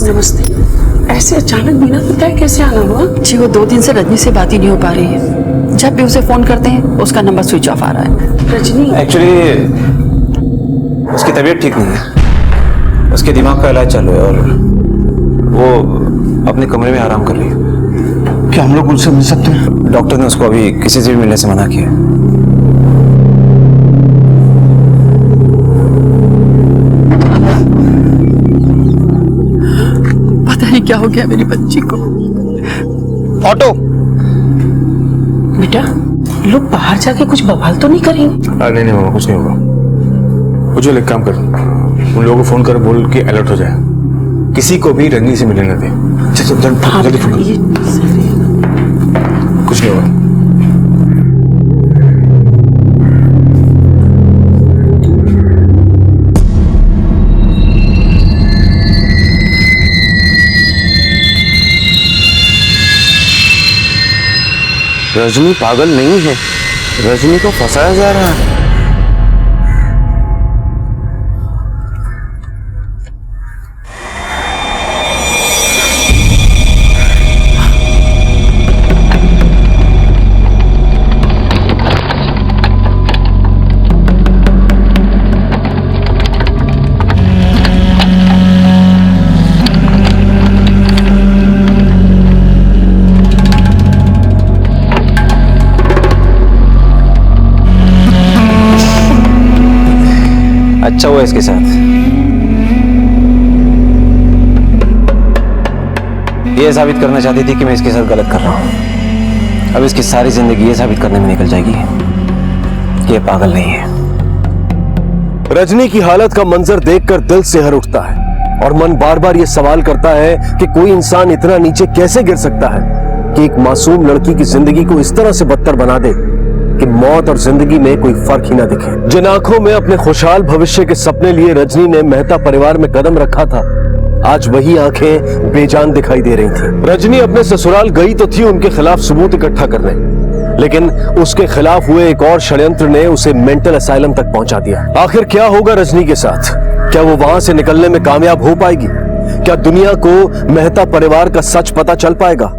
नमस्ते। ऐसे अचानक बिना बताए कैसे आना हुआ? जी वो 2 दिन से रजनी से बात ही नहीं हो पा रही है। जब भी उसे फोन करते हैं उसका नंबर स्विच ऑफ आ रहा है। रजनी एक्चुअली उसकी तबीयत ठीक नहीं है, उसके दिमाग का इलाज चालू है और वो अपने कमरे में आराम कर रही है। क्या हम लोग उनसे मिल सकते हैं? डॉक्टर ने उसको अभी किसी से भी मिलने से मना किया है। पता नहीं क्या हो गया मेरी बच्ची को। ऑटो। बेटा, लोग बाहर जाके कुछ बवाल तो नहीं करेंगे? नहीं मामा, कुछ नहीं होगा। उज्जवल एक काम कर, उन लोगों को फोन कर बोल के अलर्ट हो जाए, किसी को भी रजनी से मिलने न दे। जल्दी फोन कर। कुछ नहीं होगा। रजनी पागल नहीं है, रजनी को फंसाया जा रहा है। अच्छा हुआ इसके साथ, ये साबित करना चाहती थी कि मैं इसके साथ गलत कर रहा हूं। अब इसकी सारी जिंदगी ये साबित करने में निकल जाएगी कि ये पागल नहीं है। रजनी की हालत का मंजर देखकर दिल सिहर उठता है और मन बार बार ये सवाल करता है कि कोई इंसान इतना नीचे कैसे गिर सकता है कि एक मासूम लड़की की जिंदगी को इस तरह से बदतर बना दे कि मौत और जिंदगी में कोई फर्क ही ना दिखे। जिन आंखों में अपने खुशहाल भविष्य के सपने लिए रजनी ने मेहता परिवार में कदम रखा था, आज वही आंखें बेजान दिखाई दे रही थी। रजनी अपने ससुराल गई तो थी उनके खिलाफ सबूत इकट्ठा करने, लेकिन उसके खिलाफ हुए एक और षड्यंत्र ने उसे मेंटल असाइलम तक पहुंचा दिया। आखिर क्या होगा रजनी के साथ? क्या वो वहां से निकलने में कामयाब हो पाएगी? क्या दुनिया को मेहता परिवार का सच पता चल पाएगा?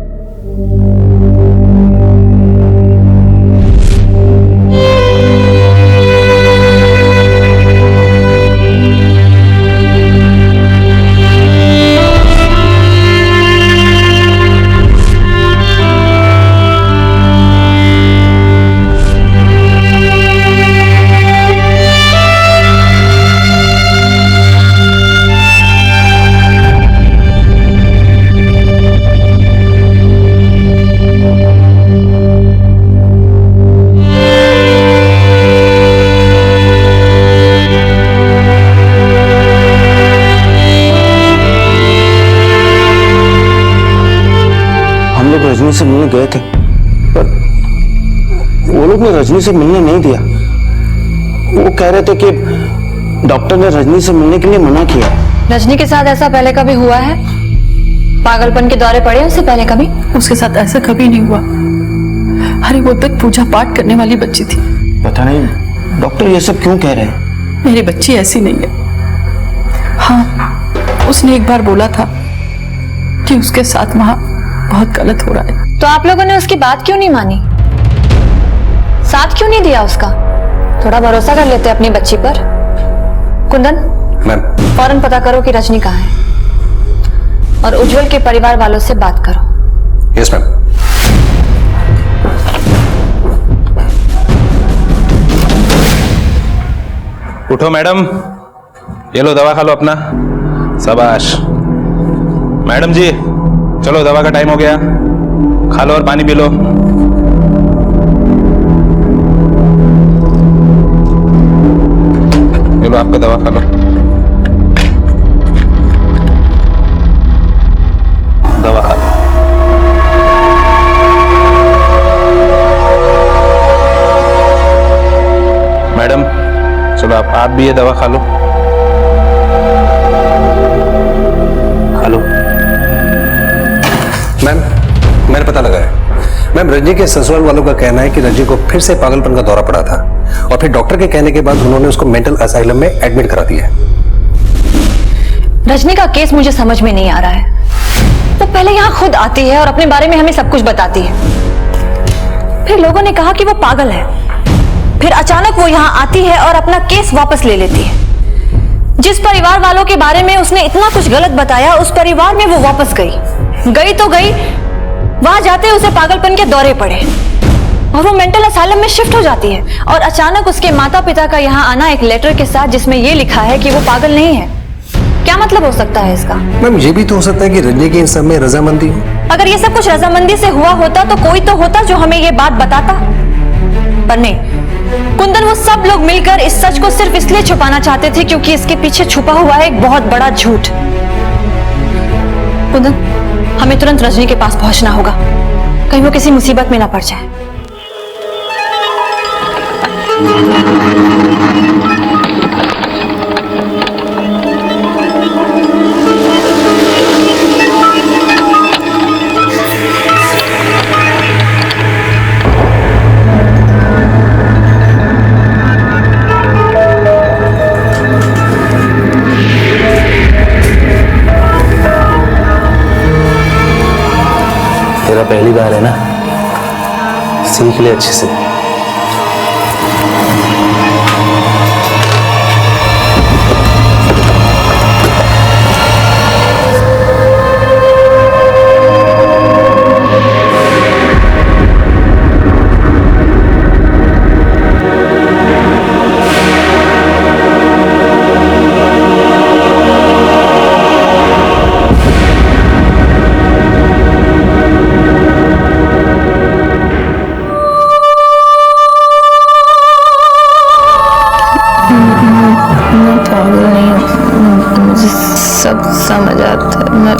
रजनी से मिलने गए थे पर वो लोग ने रजनी से मिलने नहीं दिया। वो कह रहे थे कि डॉक्टर ने रजनी से मिलने के लिए मना किया। रजनी के साथ ऐसा पहले कभी हुआ है? पागलपन के दौरे पड़े उससे पहले कभी? उसके साथ ऐसा कभी नहीं हुआ। अरे वो तक पूजा पाठ करने वाली बच्ची थी। पता नहीं डॉक्टर ये सब क्यों कह रहे हैं। मेरी बच्ची ऐसी नहीं है। हाँ, उसने एक बार बोला था कि उसके साथ वहां बहुत गलत हो रहा है। तो आप लोगों ने उसकी बात क्यों नहीं मानी? साथ क्यों नहीं दिया उसका? थोड़ा भरोसा कर लेते अपनी बच्ची पर। कुंदन, मैम फौरन पता करो कि रजनी कहाँ है और उज्जवल के परिवार वालों से बात करो। Yes ma'am. उठो मैडम, ये लो दवा खा लो अपना। शाबाश मैडम जी, चलो दवा का टाइम हो गया, खा लो और पानी पी लो। ये लो आपका दवा खा लो। दवा खा लो। मैडम चलो आप भी ये दवा खा लो। खा लो। मैम मैंने पता लगाया। मैम रजनी के ससुराल वालों का कहना है कि रजनी को फिर से पागलपन का दौरा पड़ा था और फिर डॉक्टर के कहने के बाद उन्होंने उसको मेंटल असाइलम में एडमिट करा दिया है। रजनी का केस मुझे समझ में नहीं आ रहा है। वो पहले यहाँ खुद आती है और अपने बारे में हमें सब कुछ बताती है, फिर लोगों ने कहा कि वो पागल है, फिर अचानक वो यहाँ आती है और अपना केस वापस ले लेती है। जिस परिवार वालों के बारे में उसने इतना कुछ गलत बताया, उस परिवार में वो वापस गई तो गई, वहां जाते उसे पागलपन के दौरे पड़े और वो मेंटल असाइलम में शिफ्ट हो जाती है। और अचानक उसके माता पिता का यहाँ आना एक लेटर के साथ जिसमें ये लिखा है कि वो पागल नहीं है। क्या मतलब हो सकता है इसका? मैम ये भी तो हो सकता है कि रजनी की इन सब में रजामंदी हो। अगर ये सब कुछ रजामंदी से हुआ होता तो कोई तो होता जो हमें ये बात बताता, पर नहीं। कुंदन, वो सब लोग मिलकर इस सच को सिर्फ इसलिए छुपाना चाहते थे क्योंकि इसके पीछे छुपा हुआ है एक बहुत बड़ा झूठ। कुंदन, हमें तुरंत रजनी के पास पहुंचना होगा, कहीं वो किसी मुसीबत में ना पड़ जाए। तेरा पहली बार है ना, सीख ले अच्छे से। सब समझ आता है, मैं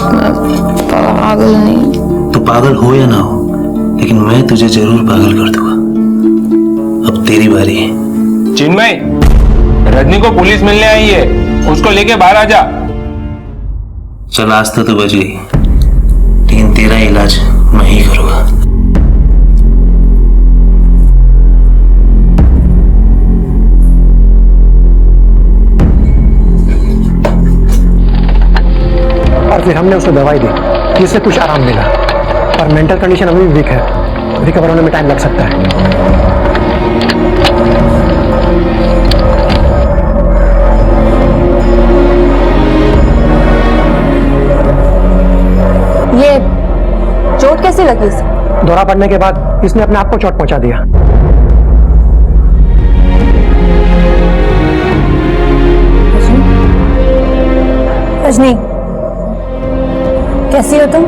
पागल नहीं। तू पागल हो या ना हो, लेकिन मैं तुझे जरूर पागल कर दूंगा। अब तेरी बारी है। चिन्मय, रजनी को पुलिस मिलने आई है, उसको लेके बाहर आ जा। चल, आज तो बच गई, लेकिन तेरा इलाज मैं ही करूंगा। और फिर हमने उसे दवाई दी जिससे कुछ आराम मिला, पर मेंटल कंडीशन अभी भी वीक है, रिकवर होने में टाइम लग सकता है। ये चोट कैसे लगी इसे? दौरा पड़ने के बाद इसने अपने आप को चोट पहुंचा दिया। रजनी, कैसी हो तुम?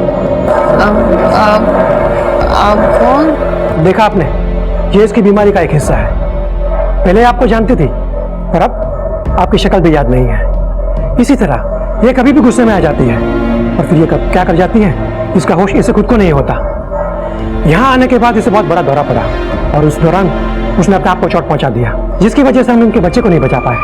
आप कौन? देखा आपने, ये इसकी बीमारी का एक हिस्सा है। पहले आपको जानती थी, पर अब आपकी शक्ल भी याद नहीं है। इसी तरह ये कभी भी गुस्से में आ जाती है और फिर ये क्या कर जाती है, इसका होश इसे खुद को नहीं होता। यहाँ आने के बाद इसे बहुत बड़ा दौरा पड़ा और उस दौरान उसने अपने आप को चोट पहुंचा दिया, जिसकी वजह से हम उनके बच्चे को नहीं बचा पाए।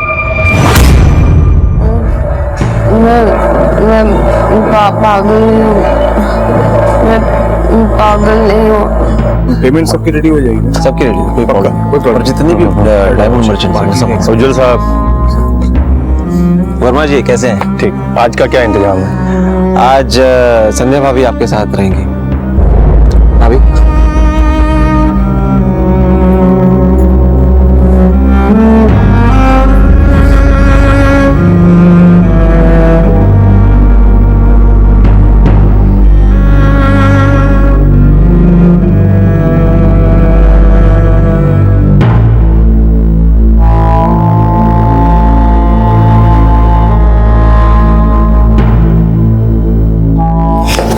पागल नहीं हूँ। पेमेंट सबकी रेडी हो जाएगी। सबकी रेडी, कोई प्रॉब्लम। और जितने भी डायमंड मर्चेंट, उज्जवल साहब, वर्मा जी कैसे हैं? ठीक। आज का क्या इंतजाम है? आज संध्या भाभी आपके साथ रहेंगी। भाभी,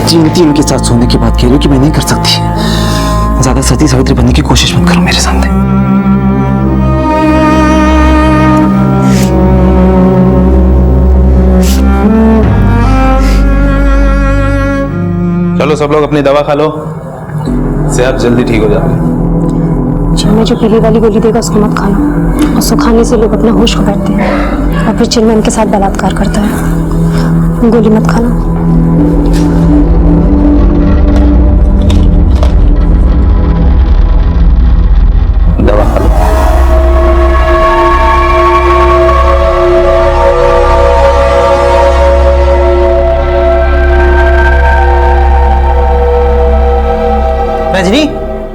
जीवती उनके साथ सोने की बात कह रही हो कि मैं नहीं कर सकती। ज्यादा सती सावित्री बनने की कोशिश मत करो मेरे सामने। चलो सब लोग अपनी दवा खा लो, सेहत जल्दी ठीक हो जाएगी। मैं जो पीली वाली गोली देगा उसको मत खाना। उसको खाने से लोग अपना होश खो बैठते हैं और फिर चिन्मय इनके साथ बलात्कार करता है। गोली मत खाना। दवा खा लो।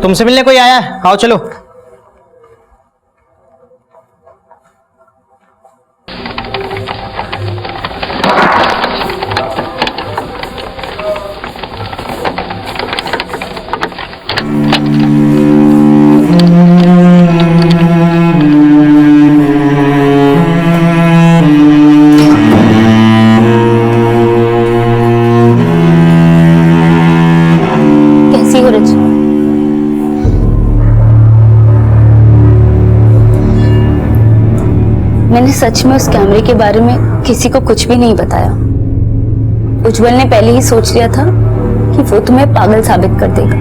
तुमसे मिलने कोई आया है? आओ चलो। कैसी हो रजनी? मैंने सच में उस कैमरे के बारे में किसी को कुछ भी नहीं बताया। उज्जवल ने पहले ही सोच लिया था कि वो तुम्हें पागल साबित कर देगा,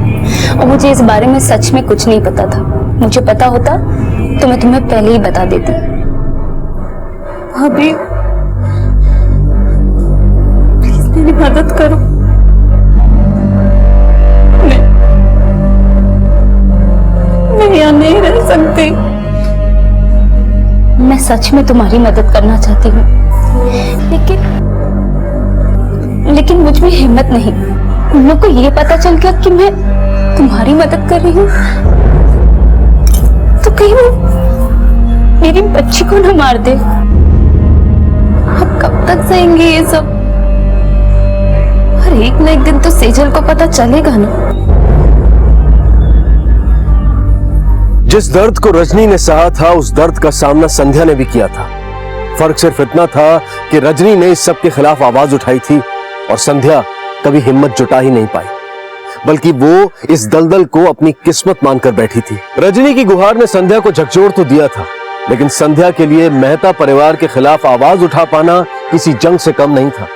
और मुझे इस बारे में सच में कुछ नहीं पता था। मुझे पता होता तो मैं तुम्हें पहले ही बता देती। अभी प्लीज मेरी मदद करो। मैं यहाँ नहीं रह सकती। मैं सच में तुम्हारी मदद करना चाहती हूँ, लेकिन मुझ में हिम्मत नहीं। उन लोग को ये पता चल गया कि मैं तुम्हारी मदद कर रही हूँ तो कहीं वो मेरी बच्ची को ना मार दे। अब कब तक सहेंगे ये सब? हर एक ना एक दिन तो सेजल को पता चलेगा ना। जिस दर्द को रजनी ने सहा था, उस दर्द का सामना संध्या ने भी किया था। फर्क सिर्फ इतना था कि रजनी ने इस सब के खिलाफ आवाज उठाई थी और संध्या कभी हिम्मत जुटा ही नहीं पाई, बल्कि वो इस दलदल को अपनी किस्मत मानकर बैठी थी। रजनी की गुहार ने संध्या को झकझोर तो दिया था, लेकिन संध्या के लिए मेहता परिवार के खिलाफ आवाज उठा पाना किसी जंग से कम नहीं था,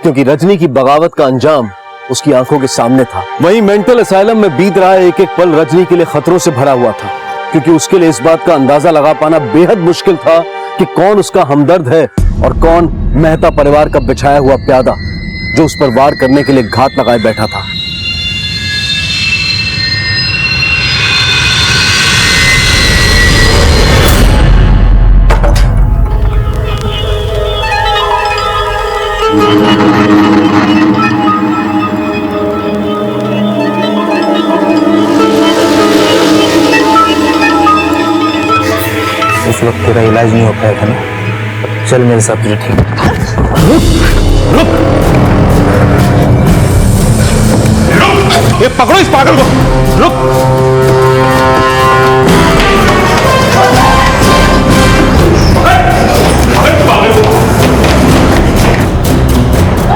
क्योंकि रजनी की बगावत का अंजाम उसकी आंखों के सामने था। वहीं मेंटल असाइलम में बीत रहा एक एक पल रजनी के लिए खतरों से भरा हुआ था, क्योंकि उसके लिए इस बात का अंदाजा लगा पाना बेहद मुश्किल था कि कौन उसका हमदर्द है और कौन मेहता परिवार का बिछाया हुआ प्यादा जो उस पर वार करने के लिए घात लगाए बैठा था। उस वक्त तेरा इलाज नहीं हो पाया था ना, चल मेरे साथ तुझे ठीक। ये पकड़ो इस पागल को, रुक।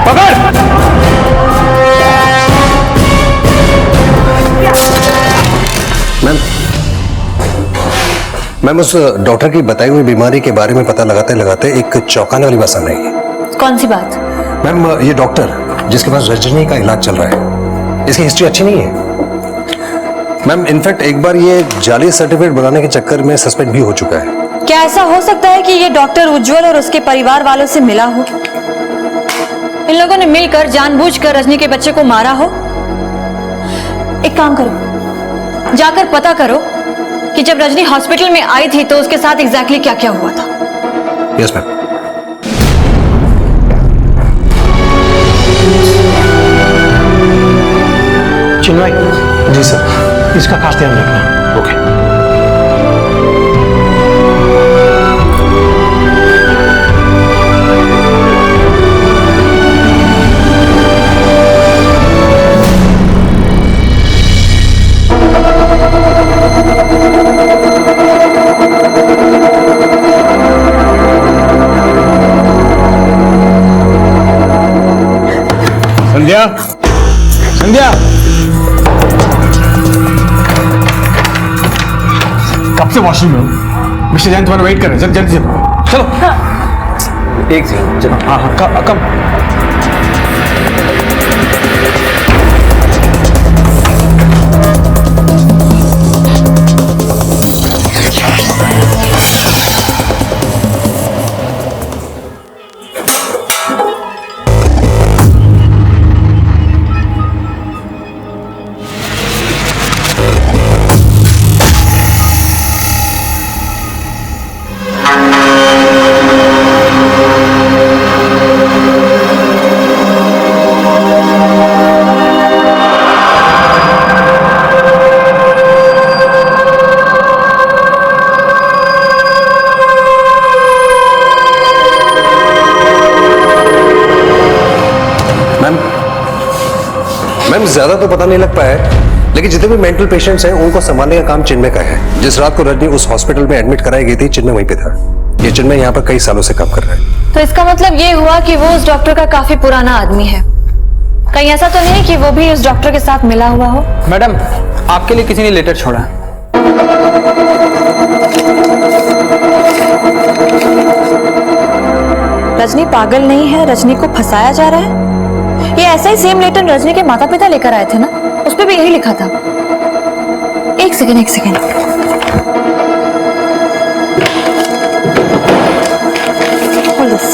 पकड़। मैम उस डॉक्टर की बताई हुई बीमारी के बारे में पता लगाते लगाते एक चौंकाने वाली बात सामने आई है। कौन सी बात? मैम ये डॉक्टर जिसके पास रजनी का इलाज चल रहा है, इसकी हिस्ट्री अच्छी नहीं है। मैम इनफैक्ट एक बार ये जाली सर्टिफिकेट बनाने के चक्कर में सस्पेंड भी हो चुका है। क्या ऐसा हो सकता है कि ये डॉक्टर उज्जवल और उसके परिवार वालों से मिला हो? इन लोगों ने मिलकर जानबूझकर रजनी के बच्चे को मारा हो? एक काम करो, जाकर पता करो कि जब रजनी हॉस्पिटल में आई थी तो उसके साथ एग्जैक्टली क्या क्या हुआ था। Yes ma'am. Chinmay ji sir. इसका खास ध्यान रखना। ओके। संध्या, संध्या, कब से वॉशरूम में हूँ? मिस्टर जैन तुम्हारा वेट कर रहे हैं, जल्दी चलो चलो। एक सेकंड चलो। हाँ हाँ कम। मैम ज्यादा तो पता नहीं लग पाया है, लेकिन जितने भी मेंटल पेशेंट्स हैं उनको संभालने का काम चिन्मय का है। जिस रात को रजनी उस हॉस्पिटल में एडमिट कराई गई थी, चिन्मय वहीं पे था। ये चिन्मय यहाँ पर कई सालों से काम कर रहा है। तो इसका मतलब ये हुआ कि वो उस डॉक्टर का काफी पुराना आदमी है। कहीं ऐसा तो नहीं कि वो भी उस डॉक्टर के साथ मिला हुआ हो? मैडम, आपके लिए किसी ने लेटर छोड़ा। रजनी पागल नहीं है, रजनी को फंसाया जा रहा है। ये ऐसा ही सेम लेटर रजनी के माता पिता लेकर आए थे ना, उस पे भी यही लिखा था। एक सेकेंड। Hold this.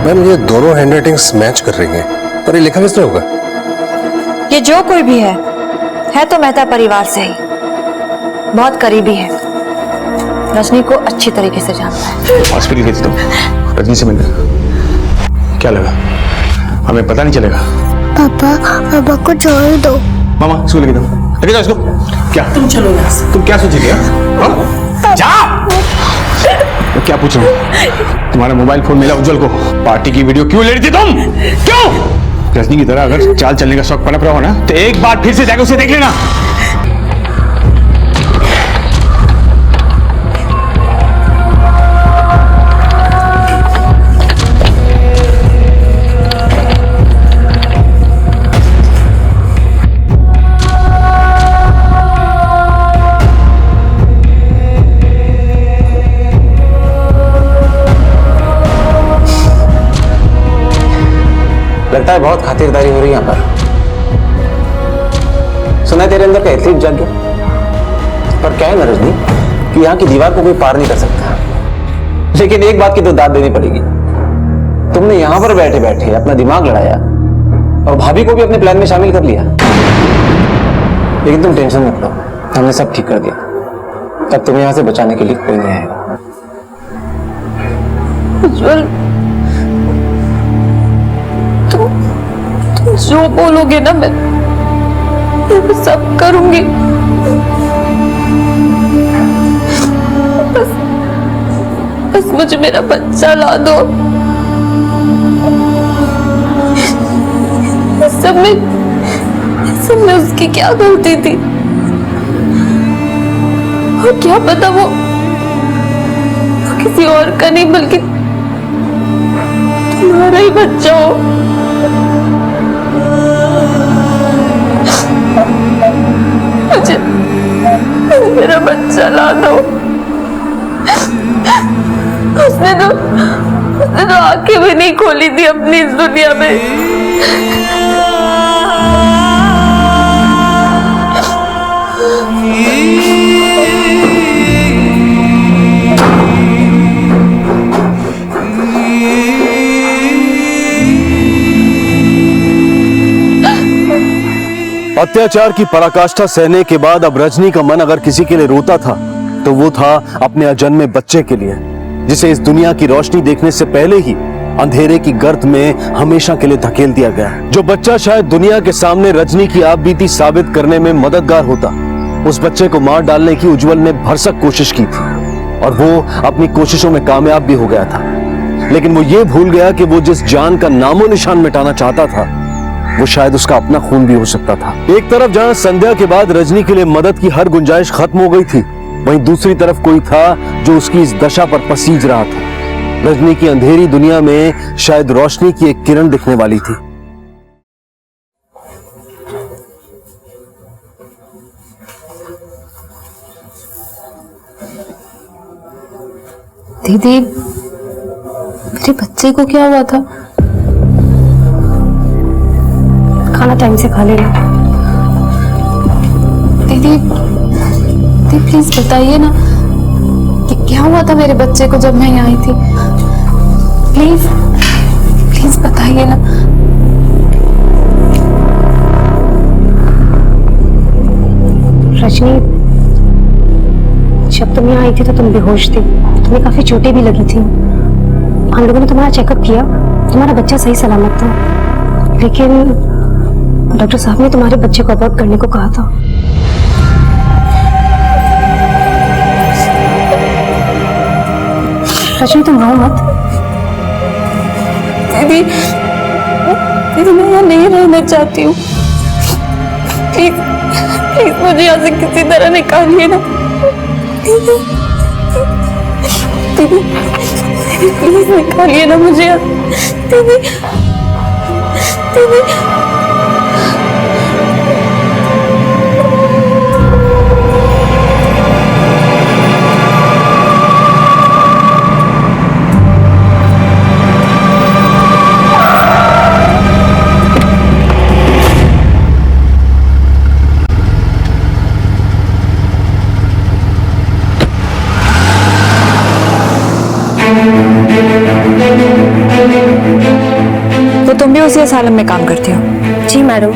मैम ये दोनों हैंडराइटिंग्स मैच कर रही हैं, पर ये लिखा किसने होगा? ये जो कोई भी है तो मेहता परिवार से ही, बहुत करीबी है, रजनी को अच्छी तरीके से जानता है। हॉस्पिटल भेज दो, रजनी से मिलकर। क्या लगा? हमें पता नहीं चलेगा। पापा को छोड़ दो। मामा इसको लेके दो, लेके जाओ इसको। क्या तुम चलो यहाँ से। तुम क्या सोचेगी? जा। मैं क्या पूछ रहा हूँ? तुम्हारा मोबाइल फोन मिला उज्जवल को, पार्टी की वीडियो क्यों ले रही थी तुम? क्यों? रजनी की तरह अगर चाल चलने का शौक पनप रहा हो ना, तो एक बार फिर से जाकर उसे देख लेना। लगता है बहुत खातिरदारी हो रही है यहाँ पर। सुना है तेरे अंदर का एथलीट जाग गया। पर क्या है ना रजनी, कि यहाँ की दीवार को कोई पार नहीं कर सकता, लेकिन एक बात की तो दाद देनी पड़ेगी। तुमने यहाँ पर बैठे बैठे अपना दिमाग लड़ाया और भाभी को भी अपने प्लान में शामिल कर लिया। लेकिन तुम टेंशन मत लो, हमने सब ठीक कर दिया। तब तुम्हें यहाँ से बचाने के लिए कोई नहीं आएगा। उज्जवल, तुम जो बोलोगे ना मैं सब करूंगी। बस मुझे मेरा बच्चा ला दो। इस सब में उसकी क्या गलती थी? और क्या पता वो किसी और का नहीं बल्कि तुम्हारा ही बच्चा हो। मुझे मेरा बच्चा ला दो। उसने तो आंखें भी नहीं खोली थी अपनी इस दुनिया में। अत्याचार की पराकाष्ठा सहने के बाद अब रजनी का मन अगर किसी के लिए रोता था तो वो था अपने अजन्मे बच्चे के लिए, जिसे इस दुनिया की रोशनी देखने से पहले ही अंधेरे की गर्त में हमेशा के लिए धकेल दिया गया है। जो बच्चा शायद दुनिया के सामने रजनी की आपबीती साबित करने में मददगार होता, उस बच्चे को मार डालने की उज्जवल ने भरसक कोशिश की थी और वो अपनी कोशिशों में कामयाब भी हो गया था। लेकिन वो ये भूल गया कि वो जिस जान का नामो निशान मिटाना चाहता था वो शायद उसका अपना खून भी हो सकता था। एक तरफ जहां संध्या के बाद रजनी के लिए मदद की हर गुंजाइश खत्म हो गई थी, वहीं दूसरी तरफ कोई था जो उसकी इस दशा पर पसीज रहा था। रजनी की अंधेरी दुनिया में शायद रोशनी की एक किरण दिखने वाली थी। दीदी, मेरे बच्चे को क्या हुआ था? खाना टाइम से खा लेना। दीदी प्लीज बताइए ना कि क्या हुआ था मेरे बच्चे को जब मैं यहाँ आई थी। प्लीज बताइए ना। रजनी, जब तुम यहाँ आई थी तो तुम बेहोश थी, तुम्हें काफी चोटें भी लगी थी। हम लोगों ने तुम्हारा चेकअप किया, तुम्हारा बच्चा सही सलामत था, लेकिन डॉक्टर साहब ने तुम्हारे बच्चे को अबॉर्ट करने को कहा था। रजनी, तुम रो मत। दीदी, दीदी मैं यहाँ नहीं रहना चाहती हूँ। प्लीज प्लीज मुझे यहाँ से किसी तरह निकालिए ना। दीदी दीदी दीदी प्लीज निकालिए ना मुझे यहाँ। दीदी दीदी तो तुम भी उसी असालम में काम करती हो? जी मैडम,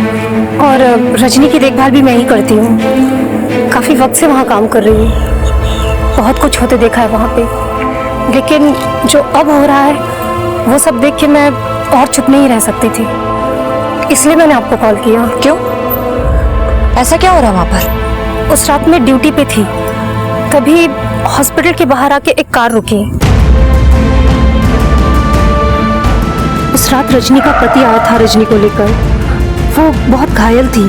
और रजनी की देखभाल भी मैं ही करती हूँ। काफ़ी वक्त से वहाँ काम कर रही हूँ। बहुत कुछ होते देखा है वहाँ पे, लेकिन जो अब हो रहा है वो सब देख के मैं और चुप नहीं रह सकती थी, इसलिए मैंने आपको कॉल किया। क्यों? ऐसा क्या हो रहा वहाँ पर? उस रात मैं ड्यूटी पे थी, तभी हॉस्पिटल के बाहर आके एक कार रुकी। उस रात रजनी का पति आया था रजनी को लेकर। वो बहुत घायल थी।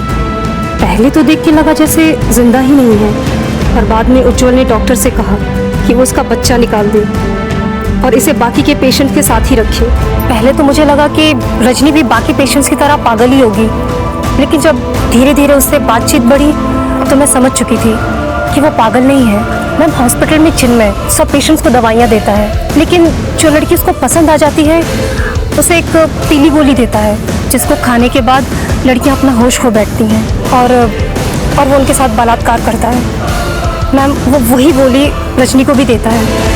पहले तो देख के लगा जैसे जिंदा ही नहीं है, पर बाद में उज्जवल ने डॉक्टर से कहा कि वो उसका बच्चा निकाल दे और इसे बाकी के पेशेंट के साथ ही रखे। पहले तो मुझे लगा कि रजनी भी बाकी पेशेंट्स की तरह पागल ही होगी, लेकिन जब धीरे धीरे उससे बातचीत बढ़ी तो मैं समझ चुकी थी कि वो पागल नहीं है। मैम, हॉस्पिटल में चिन्मय सब पेशेंट्स को दवाइयाँ देता है, लेकिन जो लड़की उसको पसंद आ जाती है उसे एक पीली गोली देता है, जिसको खाने के बाद लड़कियां अपना होश खो बैठती हैं और वो उनके साथ बलात्कार करता है। मैम, वो वही गोली रजनी को भी देता है।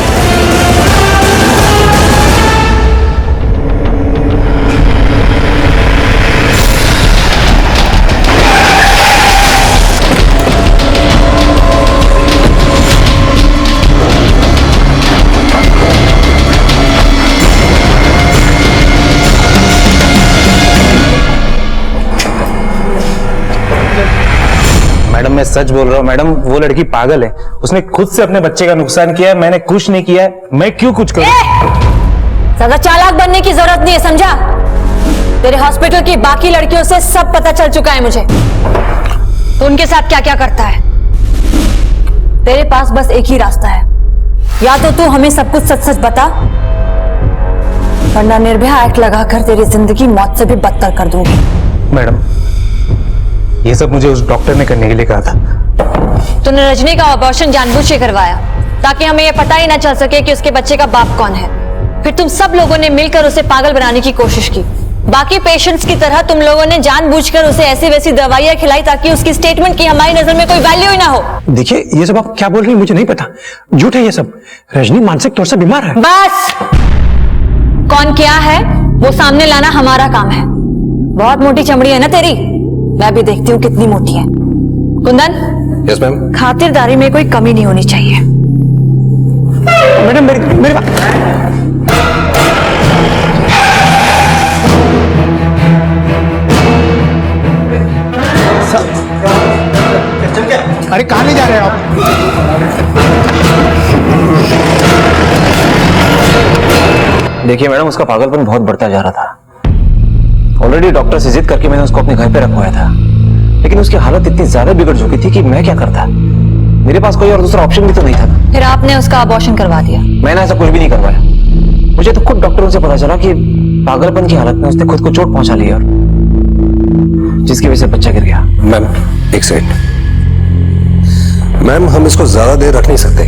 मैडम मैं सच बोल रहा हूँ मैडम, वो लड़की पागल है। उसने खुद से अपने बच्चे का नुकसान किया है, मैंने कुछ नहीं किया है। मैं क्यों कुछ करूं? ज्यादा चालाक बनने की जरूरत नहीं है, समझा? तेरे हॉस्पिटल की बाकी लड़कियों से सब पता चल चुका है मुझे, तो उनके साथ क्या क्या करता है। तेरे पास बस एक ही रास्ता है, या तो तू हमें सब कुछ सच सच बता, वरना निर्भया एक्ट लगाकर तेरी जिंदगी मौत से भी बदतर कर दूंगी। मैडम ये सब मुझे उस डॉक्टर ने करने के लिए कहा था। तूने रजनी का अबॉर्शन जानबूझ के करवाया ताकि हमें यह पता ही ना चल सके कि उसके बच्चे का बाप कौन है। फिर तुम सब लोगों ने मिलकर उसे पागल बनाने की कोशिश की। बाकी पेशेंट्स की तरह तुम लोगों ने जानबूझकर उसे ऐसी वैसी दवाइयां खिलाई ताकि उसकी स्टेटमेंट की हमारी नजर में कोई वैल्यू ही ना हो। देखिए, ये सब आप क्या बोल रही हैं मुझे नहीं पता, झूठ है ये सब। रजनी मानसिक तौर से बीमार है। बस, कौन क्या है वो सामने लाना हमारा काम है। बहुत मोटी चमड़ी है ना तेरी, मैं भी देखती हूँ कितनी मोटी है। Kundan, yes ma'am. खातिरदारी में कोई कमी नहीं होनी चाहिए। मैडम मेरे अरे कहाँ ले जा रहे हैं आप? देखिए मैडम, उसका पागलपन बहुत बढ़ता जा रहा था। ऑलरेडी डॉक्टर से जिद करके मैंने उसको अपने घर पे रखवाया था, लेकिन उसकी हालत इतनी ज्यादा बिगड़ चुकी थी कि मैं क्या करता। मेरे पास कोई और दूसरा ऑप्शन भी तो नहीं था। फिर आपने उसका अबॉर्शन करवा दिया? मैंने ऐसा कुछ भी नहीं करवाया। मुझे तो खुद डॉक्टरों से पता चला कि पागलपन की हालत में उसने खुद को चोट पहुंचा ली, और जिसकी वजह से बच्चा गिर गया। मैम एक सेकंड मैम, हम इसको ज्यादा देर रख नहीं सकते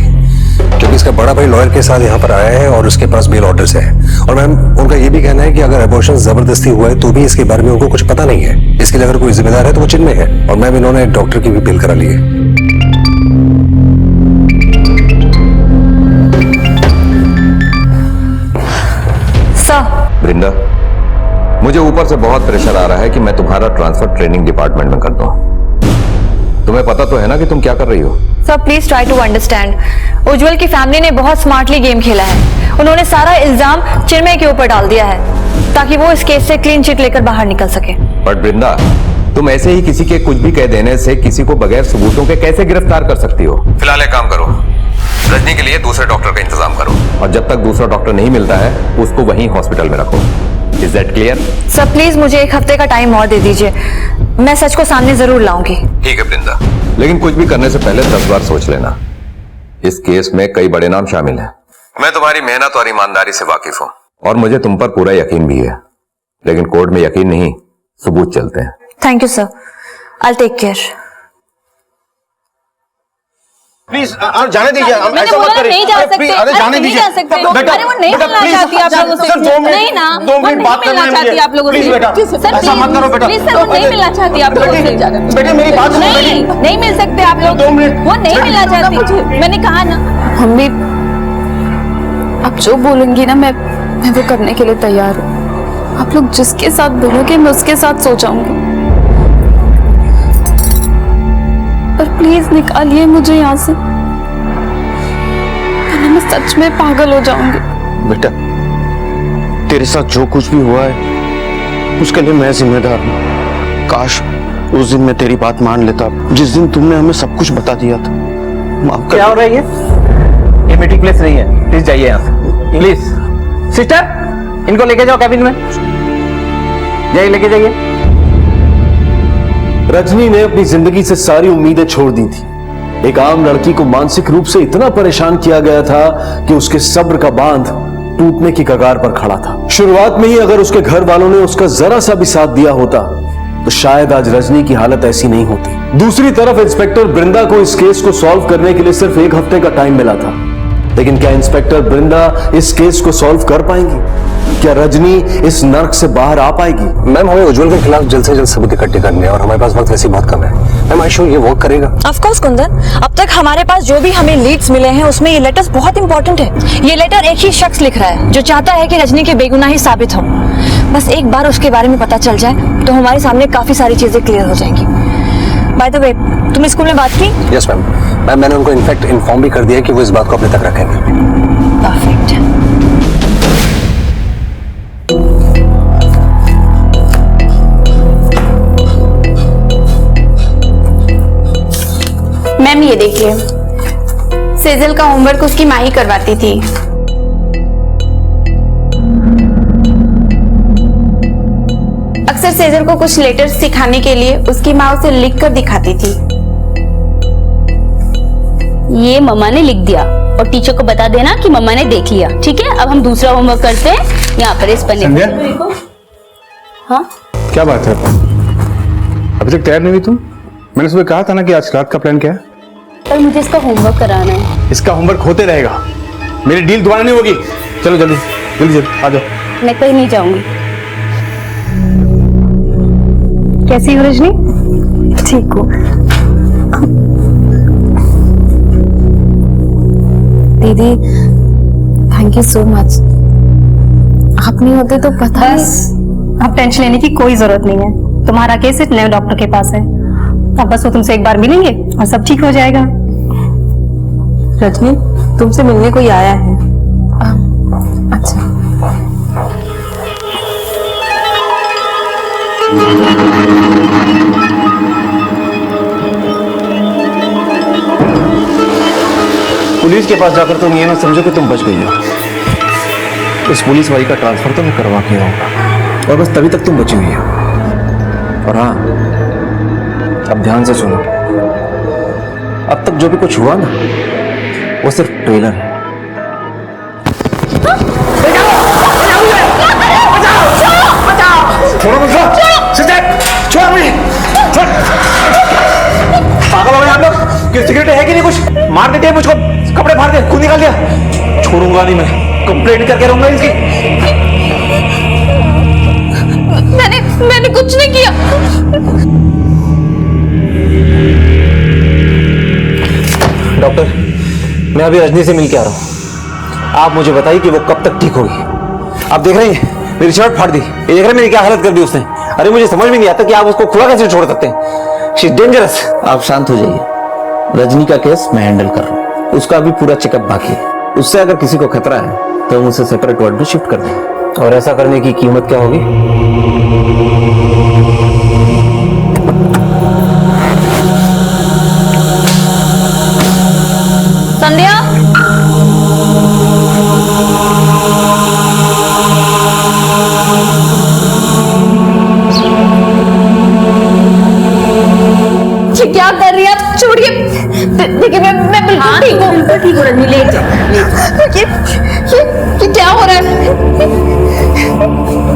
क्योंकि इसका बड़ा भाई लॉयर के साथ यहाँ पर आया है और उसके पास बेल ऑर्डर्स है। और मैम उनका ये भी कहना है कि अगर अबॉर्शन जबरदस्ती हुआ है तो भी इसके बारे में उनको कुछ पता नहीं है। इसके लिए अगर कोई जिम्मेदार है तो वो चिन्मय है। और मैम इन्होंने डॉक्टर की भी बिल करा ली है। वृंदा, मुझे ऊपर से बहुत प्रेशर आ रहा है कि मैं तुम्हारा ट्रांसफर ट्रेनिंग डिपार्टमेंट में कर दूं। तुम्हें पता तो है ना कि तुम क्या कर रही हो? Sir please try to understand. Ujjwal की फैमिली ने बहुत स्मार्टली गेम खेला है। उन्होंने सारा इल्जाम चिन्मय के ऊपर डाल दिया है ताकि वो इस केस से क्लीन चिट लेकर बाहर निकल सके। बट वृंदा, तुम ऐसे ही किसी के कुछ भी कह देने से किसी को बगैर सबूतों के कैसे गिरफ्तार कर सकती हो? फिलहाल एक काम करो, रजनी के लिए दूसरे डॉक्टर का इंतजाम करो, और जब तक दूसरा डॉक्टर नहीं मिलता है उसको वहीं हॉस्पिटल में रखो। Is that clear? Sir please मुझे एक हफ्ते का टाइम और दे दीजिए, मैं सच को सामने जरूर लाऊंगी। ठीक है वृंदा, लेकिन कुछ भी करने से पहले 10 बार सोच लेना। इस केस में कई बड़े नाम शामिल हैं। मैं तुम्हारी मेहनत और ईमानदारी से वाकिफ हूं और मुझे तुम पर पूरा यकीन भी है, लेकिन कोर्ट में यकीन नहीं, सबूत चलते हैं। Thank you sir, I take care. Please जाने दीजिए, हम ऐसा मत करिए। नहीं जा सकते, अरे जाने दीजिए बेटा, अरे वो नहीं मिलना चाहती आप लोगों से। सर 2 मिनट, नहीं ना, 2 मिनट बात करना है मुझे। आप लोगों से। प्लीज बेटा, ऐसा मत करो बेटा। प्लीज सर, वो नहीं मिलना चाहती आप लोगों से। बेटे मेरी बात सुनो। नहीं, नहीं मिल सकते आप लोग। 2 मिनट, वो नहीं मिलना चाहती, मैंने कहा ना। मम्मी, आप जो बोलेंगी ना मैं वो करने के लिए तैयार हूँ। आप लोग जिसके साथ बोलोगे मैं उसके साथ सो जाऊंगी, पर प्लीज निकालिए मुझे यहाँ से, वरना मैं सच में पागल हो जाऊंगी। बेटा, तेरे साथ जो कुछ भी हुआ है उसके लिए मैं जिम्मेदार हूँ। काश उस दिन मैं तेरी बात मान लेता, जिस दिन तुमने हमें सब कुछ बता दिया था। माफ कर। क्या हो रहा है ये मीटिंग प्लेस नहीं है, प्लीज जाइए यहाँ से प्लीज। सिस्टर, इनको लेके जाओ कैबिन में, जाइए लेके जाइए। रजनी ने अपनी जिंदगी से सारी उम्मीदें छोड़ दी थी। एक आम लड़की को मानसिक रूप से इतना परेशान किया गया था कि उसके सब्र का बांध टूटने की कगार पर खड़ा था। शुरुआत में ही अगर उसके घर वालों ने उसका जरा सा भी साथ दिया होता तो शायद आज रजनी की हालत ऐसी नहीं होती। दूसरी तरफ इंस्पेक्टर बृंदा को इस केस को सॉल्व करने के लिए सिर्फ 1 हफ्ते का टाइम मिला था, लेकिन क्या इंस्पेक्टर बृंदा इस केस को सॉल्व कर पाएंगी? क्या रजनी इस नर्क से बाहर आ पाएगी? मैम, हमें उज्जवल के खिलाफ जल्द से जल्द सबूत इकट्ठे करने हैं और हमारे पास वक्त वैसे बहुत कम है। मैम, आई श्योर ये वर्क करेगा। ऑफ कोर्स कुंदन, अब तक हमारे पास जो भी हमें लीड्स मिले हैं उसमें ये लेटर्स बहुत इंपॉर्टेंट है। ये लेटर एक ही शख्स लिख रहा है जो चाहता है कि रजनी की बेगुनाही साबित हो। बस एक बार उसके बारे में पता चल जाए तो हमारे सामने काफी सारी चीजें क्लियर हो जाएंगी। बाय द वे, तुम स्कूल में बात की? यस मैम, मैंने उनको इनफैक्ट इन्फॉर्म भी कर दिया कि वो इस बात को अपने तक रखेंगे। परफेक्ट। मैम ये देखिए, सेजल का होमवर्क उसकी माँ ही करवाती थी। अक्सर सेजल को कुछ लेटर्स सिखाने के लिए उसकी माँ उसे लिख कर दिखाती थी। ये मम्मा ने लिख दिया और टीचर को बता देना कि मम्मा ने देख लिया। ठीक है, अब हम दूसरा होमवर्क करते हैं। यहाँ पर इस पन्ने पे। हाँ क्या बात है, अभी तक तैयार नहीं हुई तुम? मैंने सुबह कहा था ना कि आज रात का प्लान क्या है? पर मुझे इसका होमवर्क कराना है। इसका होमवर्क होते रहेगा, मेरी डील दोबारा नहीं होगी। चलो जल्दी जल्दी जल्दी आ जाओ। मैं कहीं नहीं जाऊंगी। कैसी हो रजनी? ठीक हो? दीदी थैंक यू सो मच। आप नहीं होते तो पता बस अब टेंशन लेने की कोई जरूरत नहीं है। तुम्हारा केस एक नए डॉक्टर के पास है, अब बस वो तुमसे एक बार मिलेंगे और सब ठीक हो जाएगा। रजनी, तुमसे मिलने कोई आया है। अच्छा। पुलिस के पास जाकर तुम ये ना समझो कि तुम बच गई हो। इस पुलिस वाली का ट्रांसफर तो मैं करवा के आऊंगा और बस तभी तक तुम बची हुई हो। और हाँ, अब ध्यान से सुनो, अब तक जो भी कुछ हुआ ना वो सिर्फ ट्रेलर है। छोड़ो मुझे, छोड़ मुझे, छोड़। पागल हो गए आप लोग? कि सिगरेट है कि नहीं? कुछ मार देते हैं मुझको, कपड़े फाड़ दे, खून निकाल दिया। छोड़ूंगा नहीं मैं, कंप्लेंट करके रहूंगा इसकी। मैंने कुछ नहीं किया। डॉक्टर, मैं अभी रजनी से मिल के आ रहा हूँ। आप मुझे बताइए कि वो कब तक ठीक होगी। आप देख रहे हैं मेरी शर्ट फाड़ दी, ये देख रहे हैं मेरी क्या हालत कर दी उसने। अरे मुझे समझ में नहीं आता कि आप उसको खुला कैसे छोड़ सकते हैं। She is dangerous. आप शांत हो जाइए, रजनी का केस मैं हैंडल कर रहा हूँ, उसका भी पूरा चेकअप बाकी है। उससे अगर किसी को खतरा है तो हम उसे सेपरेट वार्ड में शिफ्ट कर देंगे। और ऐसा करने की कीमत क्या होगी? संध्या, ये क्या कर रही है आप? छोड़िए। देखिए मैं बिल्कुल ठीक हूँ। बिल्कुल ठीक हो रजनी, लेट जाओ। ये क्या हो रहा है?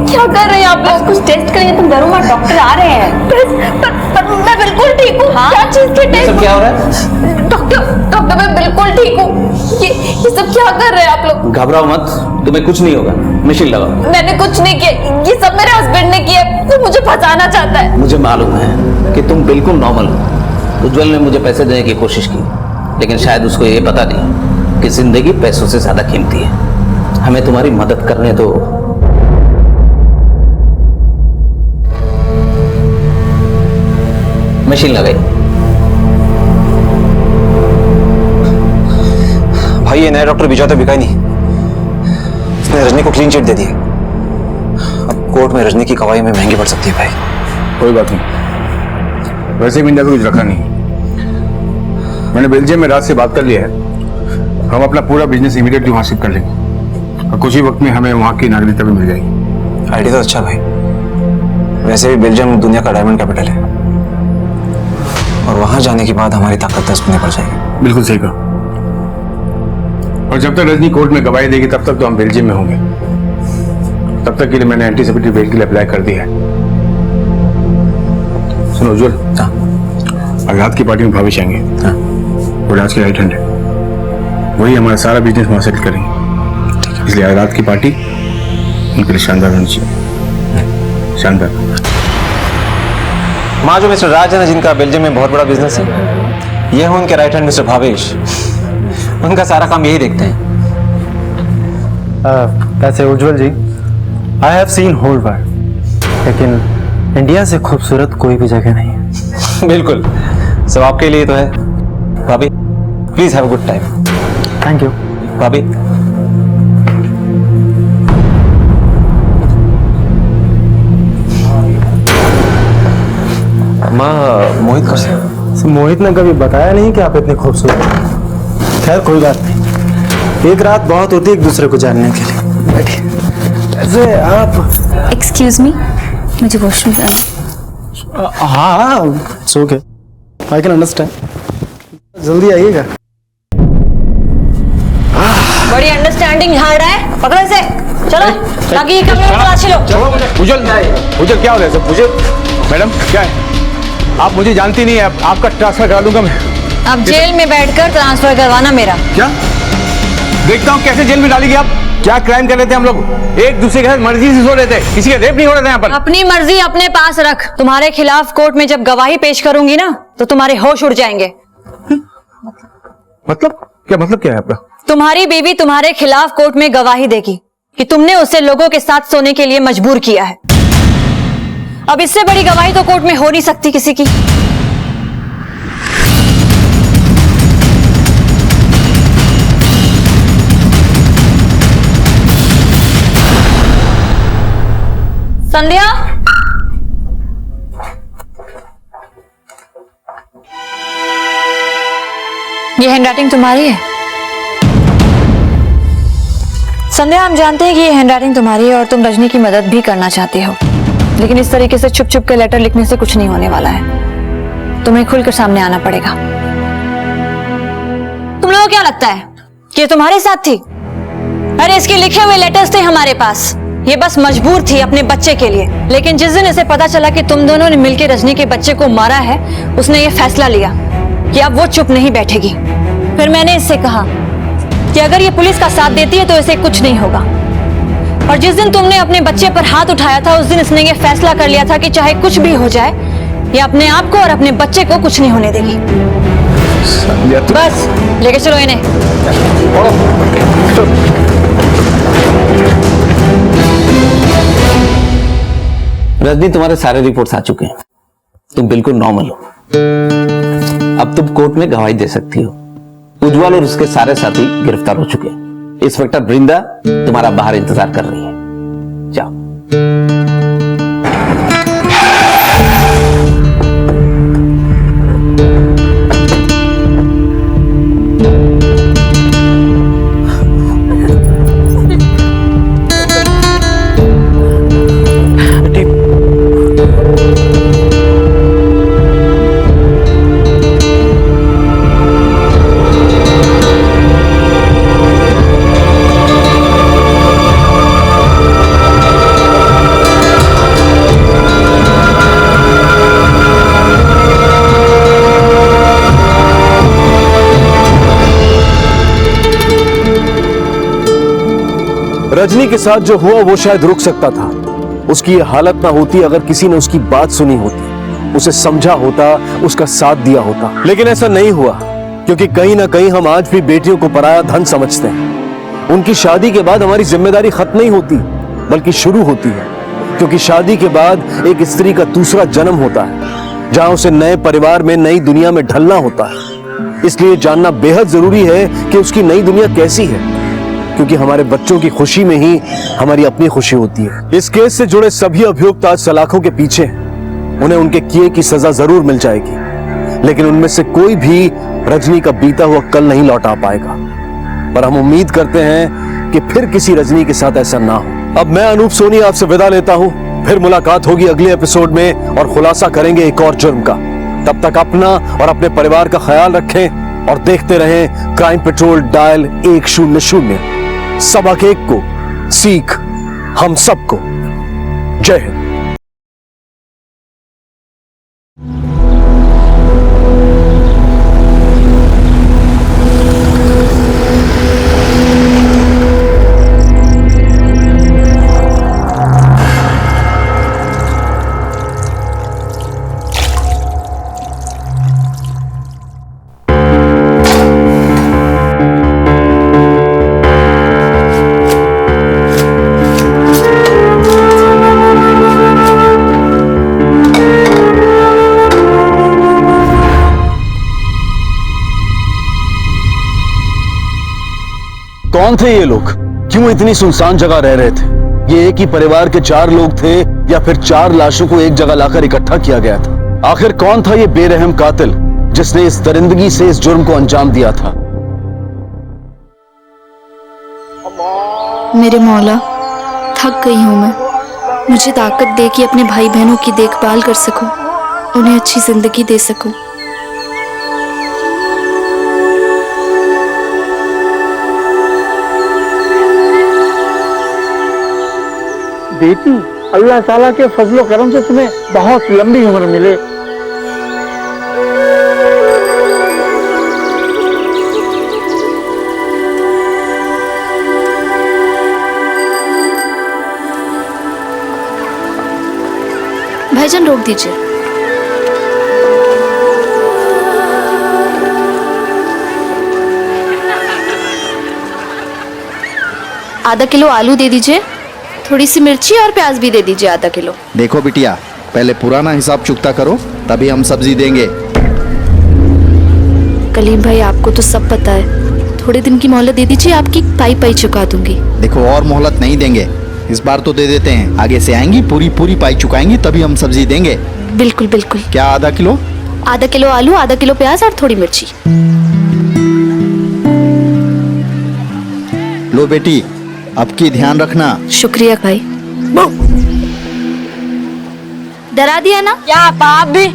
क्या कर रहे हैं आप लोग? कुछ टेस्ट करिए, तुम डरो मत, डॉक्टर आ रहे हैं। पर मैं बिल्कुल ठीक हूँ। क्या चीज के टेस्ट? क्या हो रहा है? डॉक्टर मैं बिल्कुल ठीक हूँ। ये सब क्या कर रहे हैं आप लोग? घबराओ मत, तुम्हें कुछ नहीं होगा। मशीन लगाओ। मैंने कुछ नहीं किया, ये सब मेरे हस्बैंड ने किया। वो मुझे फंसाना चाहता है। मुझे मालूम है कि तुम बिल्कुल नॉर्मल हो। उज्जवल ने मुझे पैसे देने की कोशिश की, लेकिन शायद उसको ये पता नहीं कि जिंदगी पैसों से ज्यादा कीमती है। हमें तुम्हारी मदद करने दो। मशीन लगाई। भाई ये नया डॉक्टर विजय तो बिका ही नहीं, इसने रजनी को क्लीन चिट दे दी। अब कोर्ट में रजनी की गवाही में महंगी पड़ सकती है भाई। कोई बात नहीं, वैसे भी इंडिया में कुछ रखा नहीं। मैंने बेल्जियम में रात से बात कर लिया है, हम अपना पूरा बिजनेस इमीडिएटली वहां शिफ्ट कर लेंगे और कुछ ही वक्त में हमें वहां की नागरिकता भी मिल जाएगी। आइडिया तो अच्छा भाई, वैसे भी बेल्जियम दुनिया का डायमंड कैपिटल है और वहां जाने के बाद हमारी ताकत 10 गुना बढ़ जाएगी। बिल्कुल सही कहा। और जब तक रजनी कोर्ट में गवाही देगी तब तक तो हम बेल्जियम में होंगे। तब तक के लिए मैंने एंटीसिपेटरी बेल के लिए अप्लाई कर दिया है। सुनो उज्जवल, रात की पार्टी में भावेश आएंगे। वो राज के राइट हैंड है, वही हमारा सारा बिजनेस वहां सेटल करेंगे। इसलिए आज रात की पार्टी उनके लिए शानदार होनी चाहिए। शानदार। माँ जो मिस्टर राज है ना, जिनका बेल्जियम में बहुत बड़ा बिजनेस है, ये है उनके राइट हैंड मिस्टर भावेश। उनका सारा काम यही देखते हैं। वैसे Ujjwal ji, I have seen whole world, लेकिन इंडिया से खूबसूरत कोई भी जगह नहीं है। बिल्कुल, सब आपके लिए तो है। भाभी please have a good time. Thank you भाभी। माँ मोहित को मोहित ने कभी बताया नहीं कि आप इतने खूबसूरत हैं। खैर कोई बात नहीं, एक रात बहुत होती है एक दूसरे को जानने के लिए। बैठिए। ऐसे आप एक्सक्यूज मी, मुझे वॉशरूम जाना। हाँ it's okay, I can understand. जल्दी आइएगा। बड़ी अंडरस्टैंडिंग झाड़ रहा है, पकड़ो इसे। चलो ताकि ये कमरे में तलाशी लो। उज्जवल क्या हो रहा है सब? मुझे मैडम क्या है, आप मुझे जानती नहीं है, आपका ट्रांसफर करा दूंगा मैं। अब जेल में बैठकर ट्रांसफर करवाना मेरा। क्या? देखता हूँ कैसे जेल में डालेगी आप। क्या क्राइम कर रहे थे हम लोग? एक दूसरे के साथ मर्जी से सो रहे थे, किसी का रेप नहीं हो रहा था यहाँ पर। अपनी मर्जी अपने पास रख। तुम्हारे खिलाफ कोर्ट में जब गवाही पेश करूंगी ना, तो तुम्हारे होश उड़ जाएंगे। मतलब क्या है आपका? तुम्हारी बीवी तुम्हारे खिलाफ कोर्ट में गवाही देगी कि तुमने उसे लोगों के साथ सोने के लिए मजबूर किया है। अब इससे बड़ी गवाही तो कोर्ट में हो नहीं सकती किसी की। संध्या, ये हैंडराइटिंग तुम्हारी है? संध्या, हम जानते हैं कि ये हैंडराइटिंग तुम्हारी है और तुम रजनी की मदद भी करना चाहती हो, लेकिन इस तरीके से छुप छुप के लेटर लिखने से कुछ नहीं होने वाला है। तुम्हें खुलकर सामने आना पड़ेगा। तुम लोगों को क्या लगता है कि ये तुम्हारे साथ थी? अरे इसके लिखे हुए लेटर्स थे हमारे पास। ये बस मजबूर थी अपने बच्चे के लिए, लेकिन जिस दिन इसे पता चला कि तुम दोनों ने मिलकर रजनी के बच्चे को मारा है, उसने ये फैसला लिया कि अब वो चुप नहीं बैठेगी। फिर मैंने इससे कहा कि अगर ये पुलिस का साथ देती है तो इसे कुछ नहीं होगा। और जिस दिन तुमने अपने बच्चे पर हाथ उठाया था, उस दिन इसने ये फैसला कर लिया था कि चाहे कुछ भी हो जाए, ये अपने आप को और अपने बच्चे को कुछ नहीं होने देगी। बस लेके चलो इन्हें। रजनी, तुम्हारे सारे रिपोर्ट्स आ चुके हैं, तुम बिल्कुल नॉर्मल हो। अब तुम कोर्ट में गवाही दे सकती हो। उज्जवल और उसके सारे साथी गिरफ्तार हो चुके हैं। इंस्पेक्टर वृंदा तुम्हारा बाहर इंतजार कर रही है। जाओ। रजनी के साथ जो हुआ वो शायद रुक सकता था। उसकी ये हालत ना होती अगर किसी ने उसकी बात सुनी होती, उसे समझा होता, उसका साथ दिया होता। लेकिन ऐसा नहीं हुआ, क्योंकि कहीं ना कहीं हम आज भी बेटियों को पराया धन समझते हैं। उनकी शादी के बाद हमारी जिम्मेदारी खत्म नहीं होती, बल्कि शुरू होती है, क्योंकि शादी के बाद एक स्त्री का दूसरा जन्म होता है, जहां उसे नए परिवार में, नई दुनिया में ढलना होता है। इसलिए जानना बेहद जरूरी है कि उसकी नई दुनिया कैसी है, क्योंकि हमारे बच्चों की खुशी में ही हमारी अपनी खुशी होती है। इस केस से जुड़े सभी अभियुक्त आज सलाखों के पीछे हैं। उन्हें उनके किए की सजा जरूर मिल जाएगी, लेकिन उनमें से कोई भी रजनी का बीता हुआ कल नहीं लौटा पाएगा। पर हम उम्मीद करते हैं कि फिर किसी रजनी के साथ ऐसा ना हो। अब मैं अनूप सोनी आपसे विदा लेता हूं। फिर मुलाकात होगी अगले एपिसोड में और खुलासा करेंगे एक और जुर्म का। तब तक अपना और अपने परिवार का ख्याल रखें और देखते रहें क्राइम पेट्रोल डायल 100। सबक एक को, सीख हम सबको। जय हिंद। कौन थे ये लोग? क्यों इतनी सुनसान जगह रह रहे थे? ये एक ही परिवार के 4 लोग थे या फिर 4 लाशों को एक जगह लाकर इकट्ठा किया गया था? आखिर कौन था ये बेरहम कातिल जिसने इस दरिंदगी से इस जुर्म को अंजाम दिया था? मेरे मौला, थक गई हूं मैं। मुझे ताकत दे कि अपने भाई बहनों की देखभाल कर सकूं, उन्हें अच्छी जिंदगी दे सकूं। बेटी, अल्लाह ताला के फजलो करम से तुम्हें बहुत लंबी उम्र मिले। भाईजान रोक दीजिए। आधा किलो आलू दे दीजिए, थोड़ी सी मिर्ची और प्याज भी दे दीजिए आधा किलो। देखो बिटिया, पहले पुराना हिसाब चुकता करो, तभी हम सब्जी देंगे। कलीम भाई, आपको तो सब पता है, थोड़े दिन की मोहलत दे दीजिए, आपकी पाई चुका दूंगी। देखो, और मोहलत नहीं देंगे, इस बार तो दे देते हैं। आगे से आएंगी, पूरी पाई चुकाएंगी, तभी हम सब्जी देंगे। बिल्कुल बिल्कुल। क्या आधा किलो? आधा किलो आलू, आधा किलो प्याज और थोड़ी मिर्ची। लो बेटी, अब की ध्यान रखना। शुक्रिया भाई। डरा दिया ना? क्या आप भी?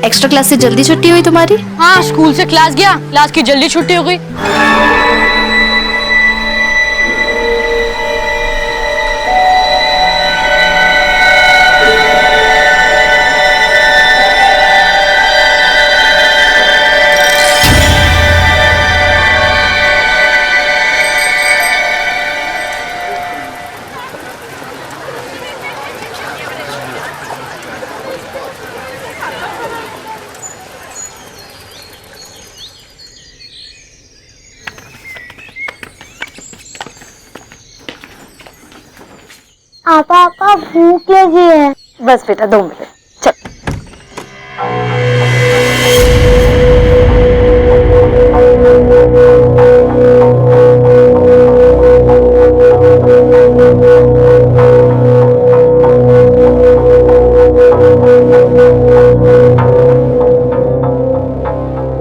एक्स्ट्रा क्लास से जल्दी छुट्टी हुई तुम्हारी? हाँ, स्कूल से क्लास गया, क्लास की जल्दी छुट्टी हो गई। आपा भूख लगी है। बस बेटा 2 मिनट, चल।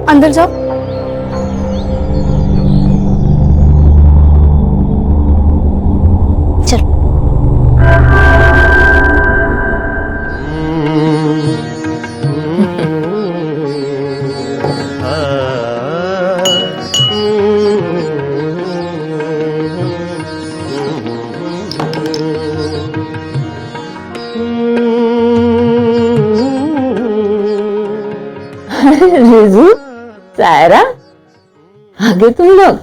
अंदर जाओ। चल। रिजू, सायरा, आगे तुम लोग।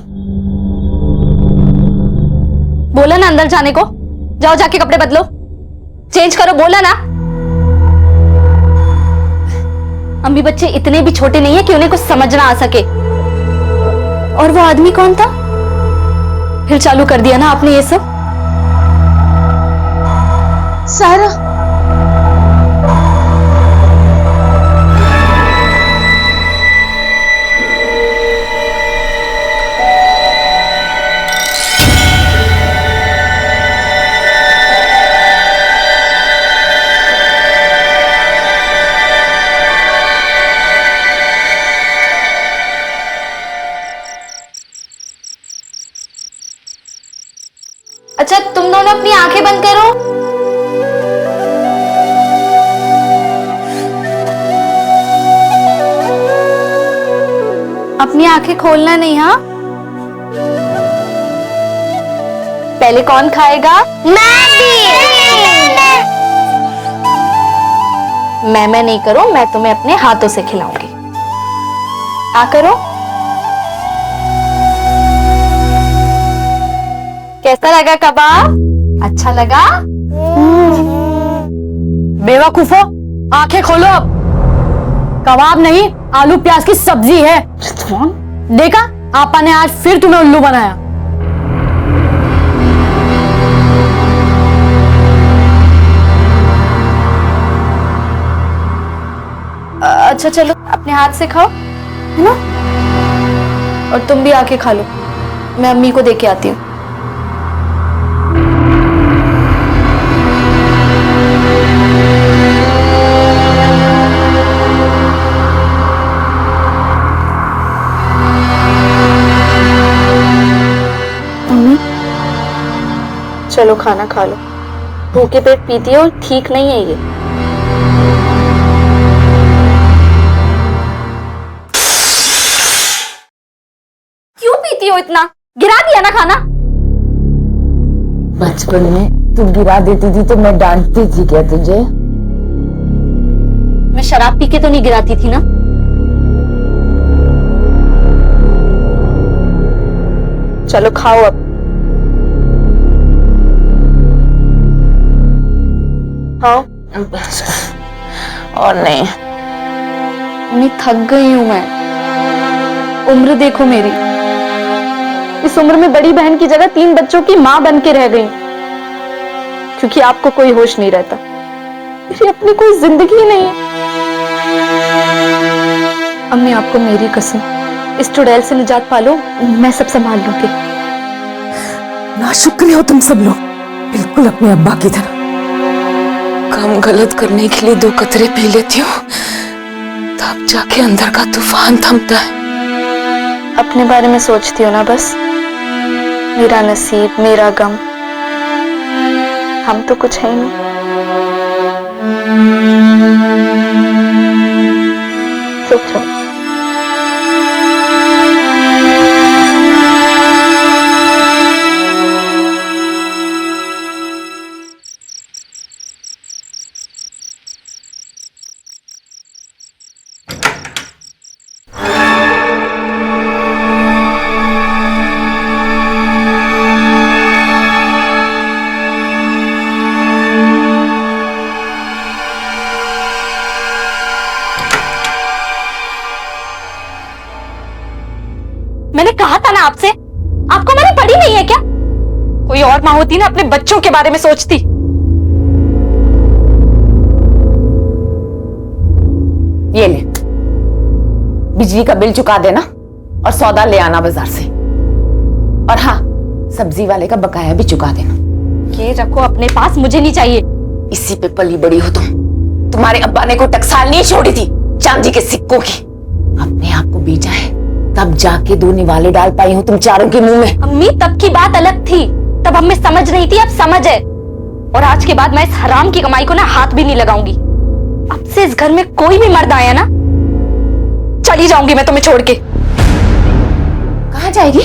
बोला ना अंदर जाने को, जाओ जाके कपड़े बदलो, चेंज करो, बोला ना। अम्मी बच्चे इतने भी छोटे नहीं है कि उन्हें कुछ समझ ना आ सके। और वो आदमी कौन था? फिर चालू कर दिया ना आपने ये सब। सारा अच्छा तुम दोनों अपनी आंखें बंद करो। अपनी आंखें खोलना नहीं, हाँ? पहले कौन खाएगा? मैं नहीं करो, मैं तुम्हें अपने हाथों से खिलाऊंगी। आ करो। कैसा लगा कबाब? अच्छा लगा? बेवकूफो, आंखें खोलो अब। कबाब नहीं, आलू प्याज की सब्जी है। देखा, आपा ने आज फिर तुम्हें उल्लू बनाया। अच्छा चलो अपने हाथ से खाओ, है ना? और तुम भी आके खा लो, मैं अम्मी को देके आती हूँ। चलो खाना खा लो, भूखे पेट पीती हो, ठीक नहीं है ये। क्यों पीती हो इतना? गिरा दिया ना खाना। बचपन में तू गिरा देती थी तो मैं डांटती थी क्या तुझे? मैं शराब पी के तो नहीं गिराती थी ना। चलो खाओ अब। हाँ और नहीं, मैं थक गई हूं। मैं उम्र देखो मेरी, इस उम्र में बड़ी बहन की जगह 3 बच्चों की मां बन के रह गई, क्योंकि आपको कोई होश नहीं रहता। मेरी अपनी कोई जिंदगी नहीं है। अम्मी आपको मेरी कसम, इस चुड़ैल से निजात पालो, मैं सब संभाल लूंगी। नाशुक्र हो तुम सब लोग, बिल्कुल अपने अब्बा की तरह। काम गलत करने के लिए 2 कतरे पी लेती हूँ, तब जाके अंदर का तूफान थमता है। अपने बारे में सोचती हो ना बस, मेरा नसीब, मेरा गम। हम तो कुछ है ही नहीं। सोचो। मैंने कहा था ना आपसे, आपको मैंने पढ़ी नहीं है क्या? कोई और माँ होती ना अपने बच्चों के बारे में सोचती। ये ले, बिजली का बिल चुका देना और सौदा ले आना बाजार से। और हाँ, सब्जी वाले का बकाया भी चुका देना। ये रखो अपने पास, मुझे नहीं चाहिए। इसी पे पली बड़ी हो तुम। तुम्हारे अब्बा ने कोई टकसाल नहीं छोड़ी थी चांदी के सिक्कों की। अपने आप को बेचा है, तब जाके 2 निवाले डाल पाई हूँ तुम चारों के मुंह में। अम्मी तब की बात अलग थी, तब हमें समझ नहीं थी, अब समझ है। और आज के बाद मैं इस हराम की कमाई को ना हाथ भी नहीं लगाऊंगी। अब से इस घर में कोई भी मर्द आया ना, चली जाऊंगी मैं तुम्हें छोड़ के। कहाँ जाएगी?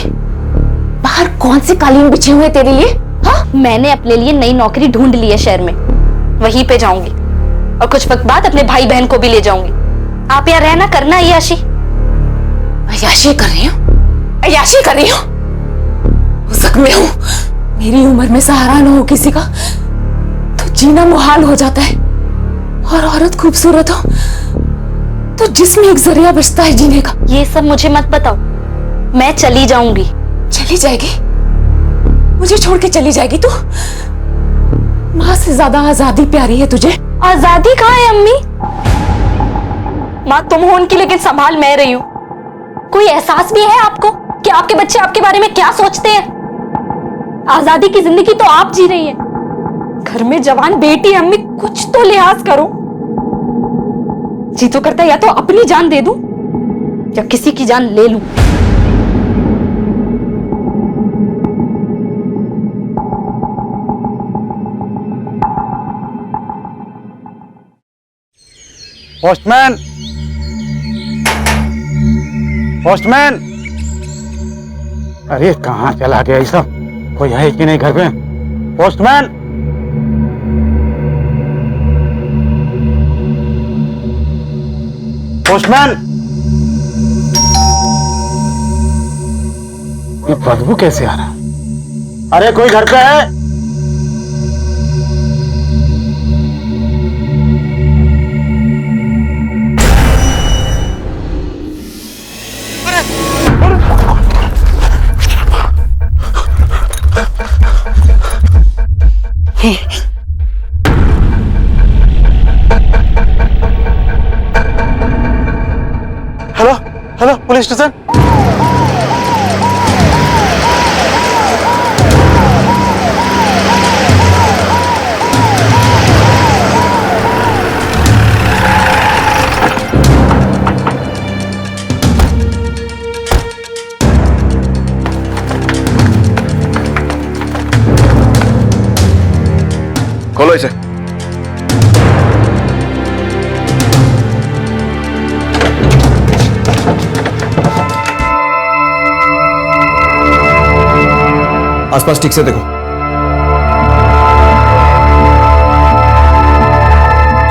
बाहर कौन से कालीन बिछे हुए तेरे लिए? हाँ, मैंने अपने लिए नई नौकरी ढूंढ ली है शहर में, वहीं पे जाऊंगी। और कुछ वक्त बाद अपने भाई बहन को भी ले जाऊंगी। आप यहाँ रहना, करना अय्याशी। अय्याशी कर रही हूँ, अय्याशी कर रही हूँ। जख्म में हूँ, मेरी उम्र में सहारा न हो किसी का तो जीना मुहाल हो जाता है, और औरत खूबसूरत हो तो जिसमें एक जरिया बचता है जीने का। ये सब मुझे मत बताओ, मैं चली जाऊंगी। चली जाएगी? मुझे छोड़ के चली जाएगी तू? माँ से ज्यादा आजादी प्यारी है तुझे? आजादी कहाँ है अम्मी? माँ तुम हो उनकी, लेकिन संभाल मैं रही हूँ। कोई एहसास भी है आपको कि आपके बच्चे आपके बारे में क्या सोचते हैं? आजादी की जिंदगी तो आप जी रही हैं। घर में जवान बेटी है अम्मी, कुछ तो लिहाज करो। जी तो करता है या तो अपनी जान दे दूं या किसी की जान ले लूं। Postman, postman. अरे कहाँ चला गया ये सब? कोई है कि नहीं घर पे? पोस्टमैन। पोस्टमैन, ये बदबू कैसे आ रहा? अरे कोई घर पे है? Hello hello, police station. खोलो इसे। आसपास ठीक से देखो।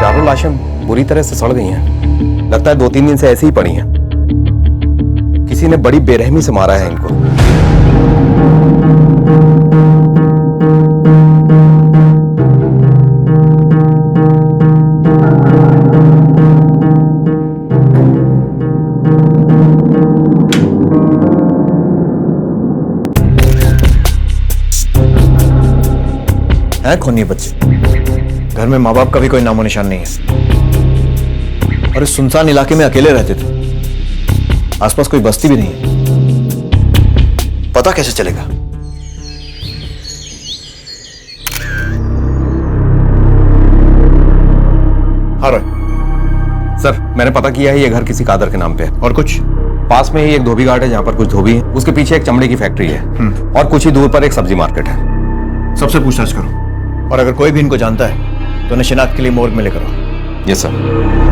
चारों लाशें बुरी तरह से सड़ गई हैं। लगता है 2-3 दिन से ऐसे ही पड़ी हैं। किसी ने बड़ी बेरहमी से मारा है इनको। हैं खूनी बच्चे। घर में माँ बाप का भी कोई नामो निशान नहीं है, और इस सुनसान इलाके में अकेले रहते थे। आसपास कोई बस्ती भी नहीं है। पता कैसे चलेगा? हाँ रॉय सर, मैंने पता किया है ये घर किसी कादर के नाम पे है। और कुछ? पास में ही एक धोबी घाट है जहां पर कुछ धोबी है, उसके पीछे एक चमड़े की फैक्ट्री है, और कुछ ही दूर पर एक सब्जी मार्केट है। सबसे पूछताछ करो, और अगर कोई भी इनको जानता है तो उन्हें शिनाख्त के लिए मोर्ग में लेकर आओ। Yes sir.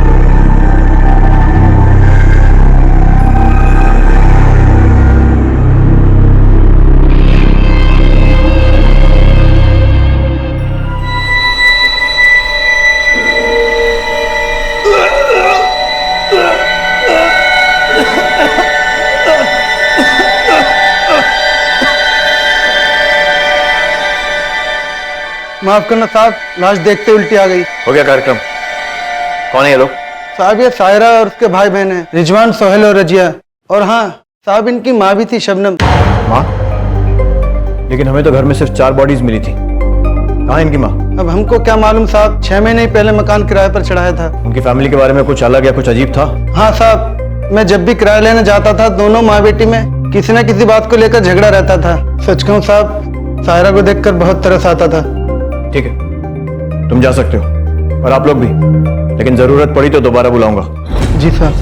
माफ करना साहब, लाश देखते उल्टी आ गई। हो गया कार्यक्रम। कौन है ये लोग? साहब ये सायरा और उसके भाई बहन हैं, रिजवान, सोहेल और रजिया। और हाँ साहब, इनकी माँ भी थी, शबनम। माँ? लेकिन हमें तो घर में सिर्फ 4 बॉडीज मिली थी। कहाँ है इनकी माँ? अब हमको क्या मालूम साहब, 6 महीने ही पहले मकान किराए पर चढ़ाया था। उनकी फैमिली के बारे में कुछ अलग या कुछ अजीब था? हाँ साहब, मैं जब भी किराया लेने जाता था, दोनों माँ बेटी में किसी न किसी बात को लेकर झगड़ा रहता था। सच कहूँ साहब, सायरा को देखकर बहुत तरस आता था। ठीक है, तुम जा सकते हो, और आप लोग भी, लेकिन जरूरत पड़ी तो दोबारा बुलाऊंगा। जी सर।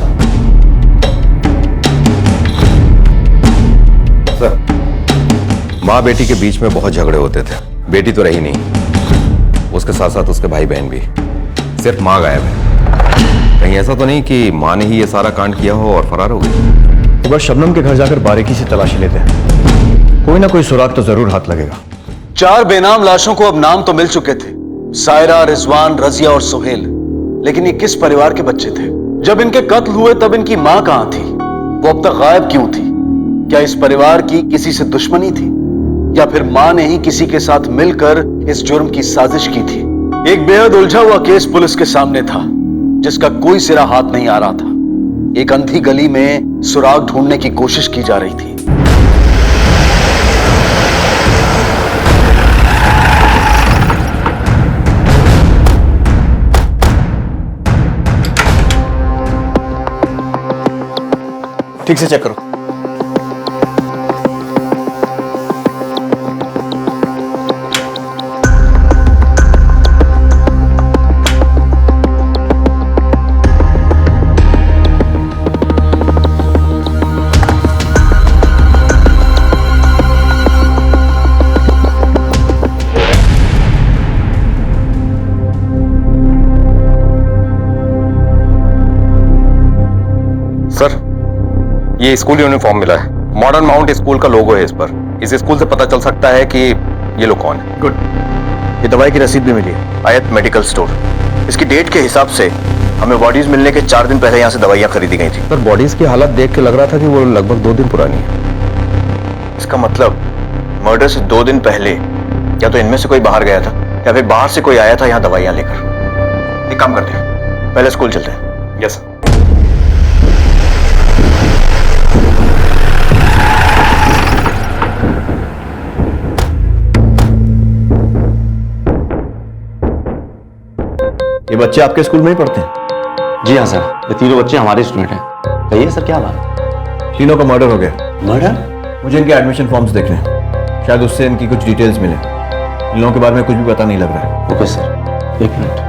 सर, माँ बेटी के बीच में बहुत झगड़े होते थे। बेटी तो रही नहीं, उसके साथ साथ उसके भाई बहन भी। सिर्फ माँ गायब है। कहीं ऐसा तो नहीं कि माँ ने ही ये सारा कांड किया हो और फरार हो गई? एक बार शबनम के घर जाकर बारीकी से तलाशी लेते हैं, कोई ना कोई सुराग तो जरूर हाथ लगेगा। 4 बेनाम लाशों को अब नाम तो मिल चुके थे, सायरा, रिजवान, रजिया और सोहेल। लेकिन ये किस परिवार के बच्चे थे? जब इनके कत्ल हुए तब इनकी मां कहां थी? वो अब तक गायब क्यों थी? क्या इस परिवार की किसी से दुश्मनी थी? या फिर मां ने ही किसी के साथ मिलकर इस जुर्म की साजिश की थी। एक बेहद उलझा हुआ केस पुलिस के सामने था, जिसका कोई सिरा हाथ नहीं आ रहा था। एक अंधी गली में सुराग ढूंढने की कोशिश की जा रही थी। ठीक से चेक करो। सर, ये स्कूल यूनिफॉर्म मिला है। मॉडर्न माउंट स्कूल का लोगो है इस पर। इस स्कूल से पता चल सकता है कि ये लोग कौन है। गुड। ये दवाई की रसीद भी मिली है। आयत मेडिकल स्टोर। इसकी डेट के हिसाब से हमें बॉडीज मिलने के 4 दिन पहले यहाँ से दवाइयाँ खरीदी गई थी। सर, बॉडीज की हालत देख के लग रहा था कि वो लगभग 2 दिन पुरानी है। इसका मतलब मर्डर से 2 दिन पहले या तो इनमें से कोई बाहर गया था या फिर बाहर से कोई आया था यहाँ दवाइयाँ लेकर। एक काम करते हैं, पहले स्कूल चलते हैं। यस। ये बच्चे आपके स्कूल में ही पढ़ते हैं? जी हाँ सर, ये तीनों बच्चे हमारे स्टूडेंट हैं। कहिए सर, क्या बात? तीनों का मर्डर हो गया। मर्डर? मुझे इनके एडमिशन फॉर्म्स देखने हैं, शायद उससे इनकी कुछ डिटेल्स मिले। इन लोगों के बारे में कुछ भी पता नहीं लग रहा है। Okay sir, 1 minute.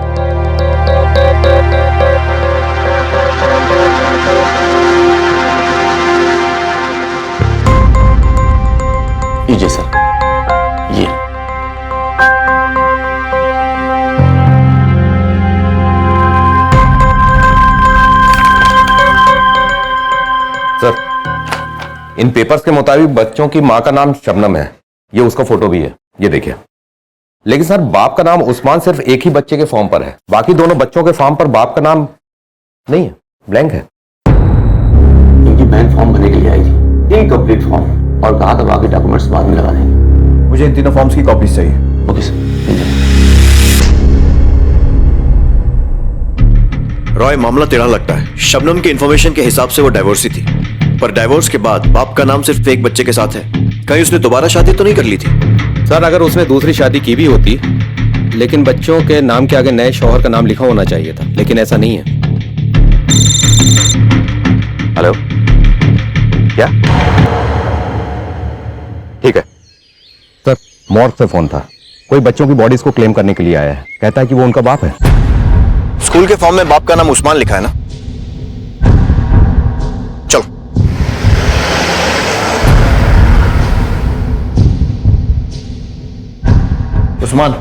जी सर, ये सर, इन पेपर्स के मुताबिक बच्चों की मां का नाम शबनम है। ये उसका फोटो भी है, ये देखिए। लेकिन सर, बाप का नाम उस्मान सिर्फ एक ही बच्चे के फॉर्म पर है। बाकी दोनों बच्चों के फॉर्म पर बाप का नाम नहीं है, ब्लैंक है। इनकी बहन फॉर्म भरने के लिए आई थी, इनकम्प्लीट फॉर्म, और कहा था बाकी डॉक्यूमेंट्स बाद में लगा देंगे। मुझे इन तीनों फॉर्म्स की कॉपीज चाहिए। Okay sir. रॉय, मामला टेढ़ा लगता है। शबनम के इंफॉर्मेशन के हिसाब से वो डाइवोर्सी थी, पर डाइवोर्स के बाद बाप का नाम सिर्फ एक बच्चे के साथ है। कहीं उसने दोबारा शादी तो नहीं कर ली थी? सर, अगर उसने दूसरी शादी की भी होती, लेकिन बच्चों के नाम के आगे नए शौहर का नाम लिखा होना चाहिए था, लेकिन ऐसा नहीं है। हेलो, क्या? ठीक है सर, मॉर्ग से फोन था। कोई बच्चों की बॉडीज को क्लेम करने के लिए आया है। कहता है कि वो उनका बाप है। स्कूल के फॉर्म में बाप का नाम उस्मान लिखा है ना? चलो। उस्मान।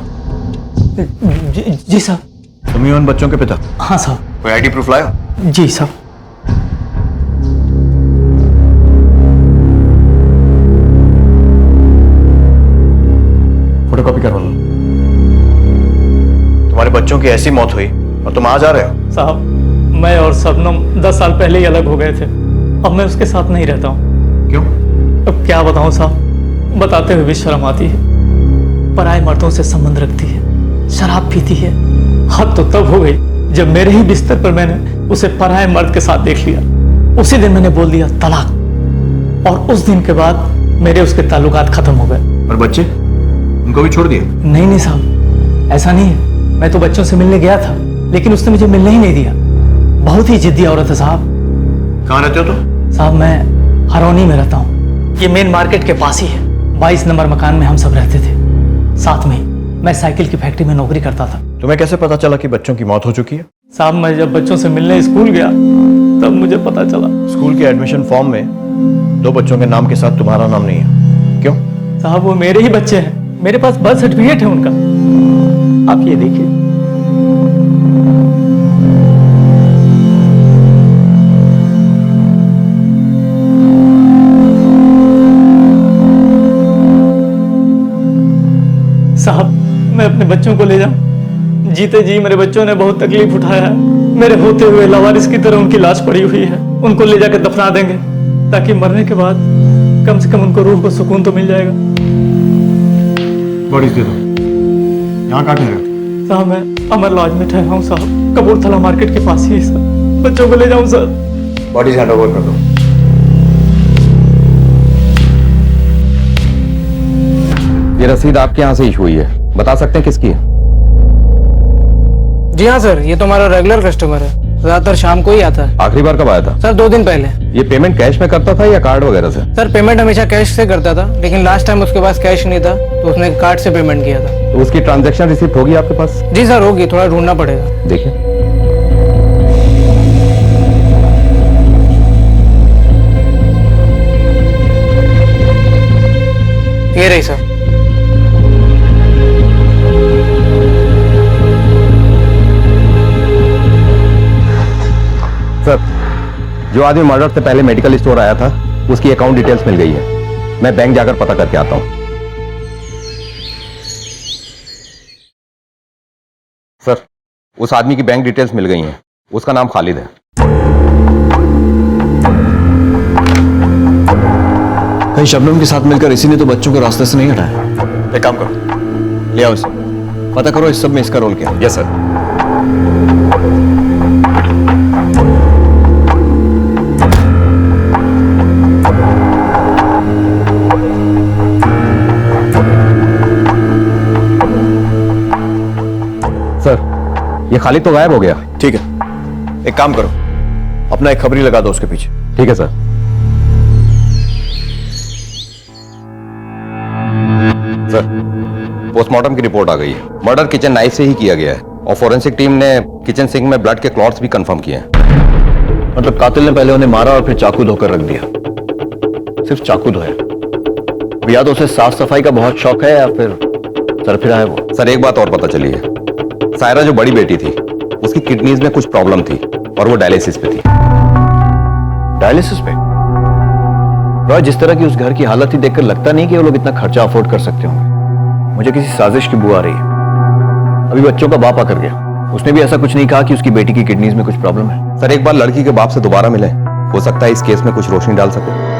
जी साहब। तुम ही उन बच्चों के पिता? हाँ साहब। कोई आईडी प्रूफ लाया? जी साहब। फोटोकॉपी करवा लो। तुम्हारे बच्चों की ऐसी मौत हुई और तुम आ जा रहे हो? साहब, मैं और शबनम 10 साल पहले ही अलग हो गए थे। अब मैं उसके साथ नहीं रहता हूँ। क्यों? अब क्या बताऊँ साहब, बताते हुए भी शर्म आती है। पराए मर्दों से संबंध रखती है, शराब पीती है। हद तो तब हो गई जब मेरे ही बिस्तर पर मैंने उसे पराए मर्द के साथ देख लिया। उसी दिन मैंने बोल दिया तलाक, और उस दिन के बाद मेरे उसके ताल्लुकात खत्म हो गए। और बच्चे, उनको भी छोड़ दिए? नहीं साहब, ऐसा नहीं है। मैं तो बच्चों से मिलने गया था, लेकिन उसने मुझे मिलने ही नहीं दिया। बहुत ही जिद्दी औरत है साहब। कहाँ रहते हो तुम? साहब, मैं हरौनी में रहता हूँ। ये मेन मार्केट के पास ही है। 22 नंबर मकान में हम सब रहते थे। साथ में मैं साइकिल की फैक्ट्री में नौकरी करता था। तुम्हें कैसे पता चला कि बच्चों की मौत हो चुकी है? साहब, मैं जब बच्चों से मिलने स्कूल गया तब मुझे पता चला। स्कूल के एडमिशन फॉर्म में 2 बच्चों के नाम के साथ तुम्हारा नाम नहीं है। क्यों? साहब, वो मेरे ही बच्चे हैं। मेरे पास बर्थ सर्टिफिकेट है उनका। आप ये देखिए। साहब, मैं अपने बच्चों को ले जाऊं? जीते जी मेरे बच्चों ने बहुत तकलीफ उठाया है। मेरे होते हुए लावारिस की तरह उनकी लाश पड़ी हुई है। उनको ले जाकर दफना देंगे, ताकि मरने के बाद कम से कम उनको रूह को सुकून तो मिल जाएगा। बॉडीज दे दो। यहाँ कहाँ ठहरे हो? साहब मैं अमर लॉज में ठहरा हूँ साहब, कपूरथला मार्केट के पास ही है सर। बच्चों को ले जाऊँ सर। बॉडीज हैंड ओवर कर दो। ये रसीद आपके यहाँ से इशू हुई है, बता सकते हैं किसकी है? जी हाँ सर, ये तो हमारा रेगुलर कस्टमर है, ज्यादातर शाम को ही आता है। आखिरी बार कब आया था? सर 2 दिन पहले। ये पेमेंट कैश में करता था या कार्ड वगैरह से? सर पेमेंट हमेशा कैश से करता था, लेकिन लास्ट टाइम उसके पास कैश नहीं था तो उसने कार्ड से पेमेंट किया था। तो उसकी ट्रांजैक्शन रिसिप्ट होगी आपके पास? जी सर होगी, थोड़ा ढूंढना पड़ेगा। देखिए। ये रही सर। सर, जो आदमी मर्डर से पहले मेडिकल स्टोर आया था उसकी अकाउंट डिटेल्स मिल गई है। मैं बैंक जाकर पता करके आता हूं। सर, उस आदमी की बैंक डिटेल्स मिल गई हैं। उसका नाम खालिद है। कहीं शबनम के साथ मिलकर इसी ने तो बच्चों को रास्ते से नहीं हटाया। एक काम करो, ले आओ इसे, पता करो इस सब में इसका रोल क्या है। Yes sir. सर, ये खालिद तो गायब हो गया। ठीक है, एक काम करो, अपना एक खबरी लगा दो उसके पीछे। ठीक है सर। सर, पोस्टमार्टम की रिपोर्ट आ गई है। मर्डर किचन नाइफ से ही किया गया है और फोरेंसिक टीम ने किचन सिंक में ब्लड के क्लॉट्स भी कंफर्म किए हैं। मतलब कातिल ने पहले उन्हें मारा और फिर चाकू धोकर रख दिया। सिर्फ चाकू धोया। या तो उसे साफ सफाई का बहुत शौक है या फिर सरफिरा है वो। सर, एक बात और पता चली है। सायरा जो बड़ी बेटी थी उसकी किडनीज में कुछ प्रॉब्लम थी और वो डायलिसिस पे थी। डायलिसिस पे? रॉय, जिस तरह की उस घर की हालत ही देखकर लगता नहीं कि वो लोग इतना खर्चा अफोर्ड कर सकते होंगे। मुझे किसी साजिश की बू आ रही है। अभी बच्चों का बाप आकर गया, उसने भी ऐसा कुछ नहीं कहा कि उसकी बेटी की किडनीज में कुछ प्रॉब्लम है। सर, एक बार लड़की के बाप से दोबारा मिले, हो सकता है इस केस में कुछ रोशनी डाल सके।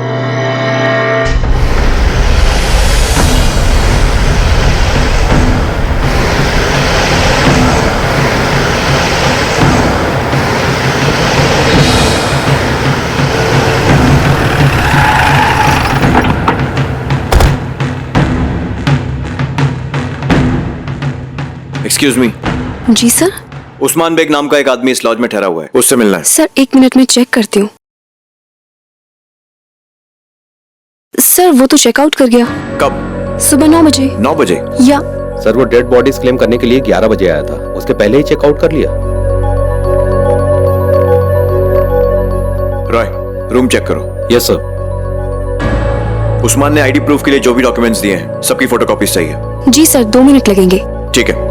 Excuse me. जी सर। उस्मान बेग नाम का एक आदमी इस लॉज में ठहरा हुआ है, उससे मिलना है। सर 1 मिनट में चेक करती हूँ। सर वो तो चेकआउट कर गया। कब? सुबह 9 बजे। 9 बजे? या सर, वो डेड बॉडीज क्लेम करने के लिए 11 बजे आया था, उसके पहले ही चेकआउट कर लिया। रॉय, रूम चेक करो। Yes sir. उस्मान ने आईडी प्रूफ के लिए जो भी डॉक्यूमेंट्स दिए हैं सबकी फोटोकॉपीज चाहिए। जी सर, 2 मिनट लगेंगे। ठीक है।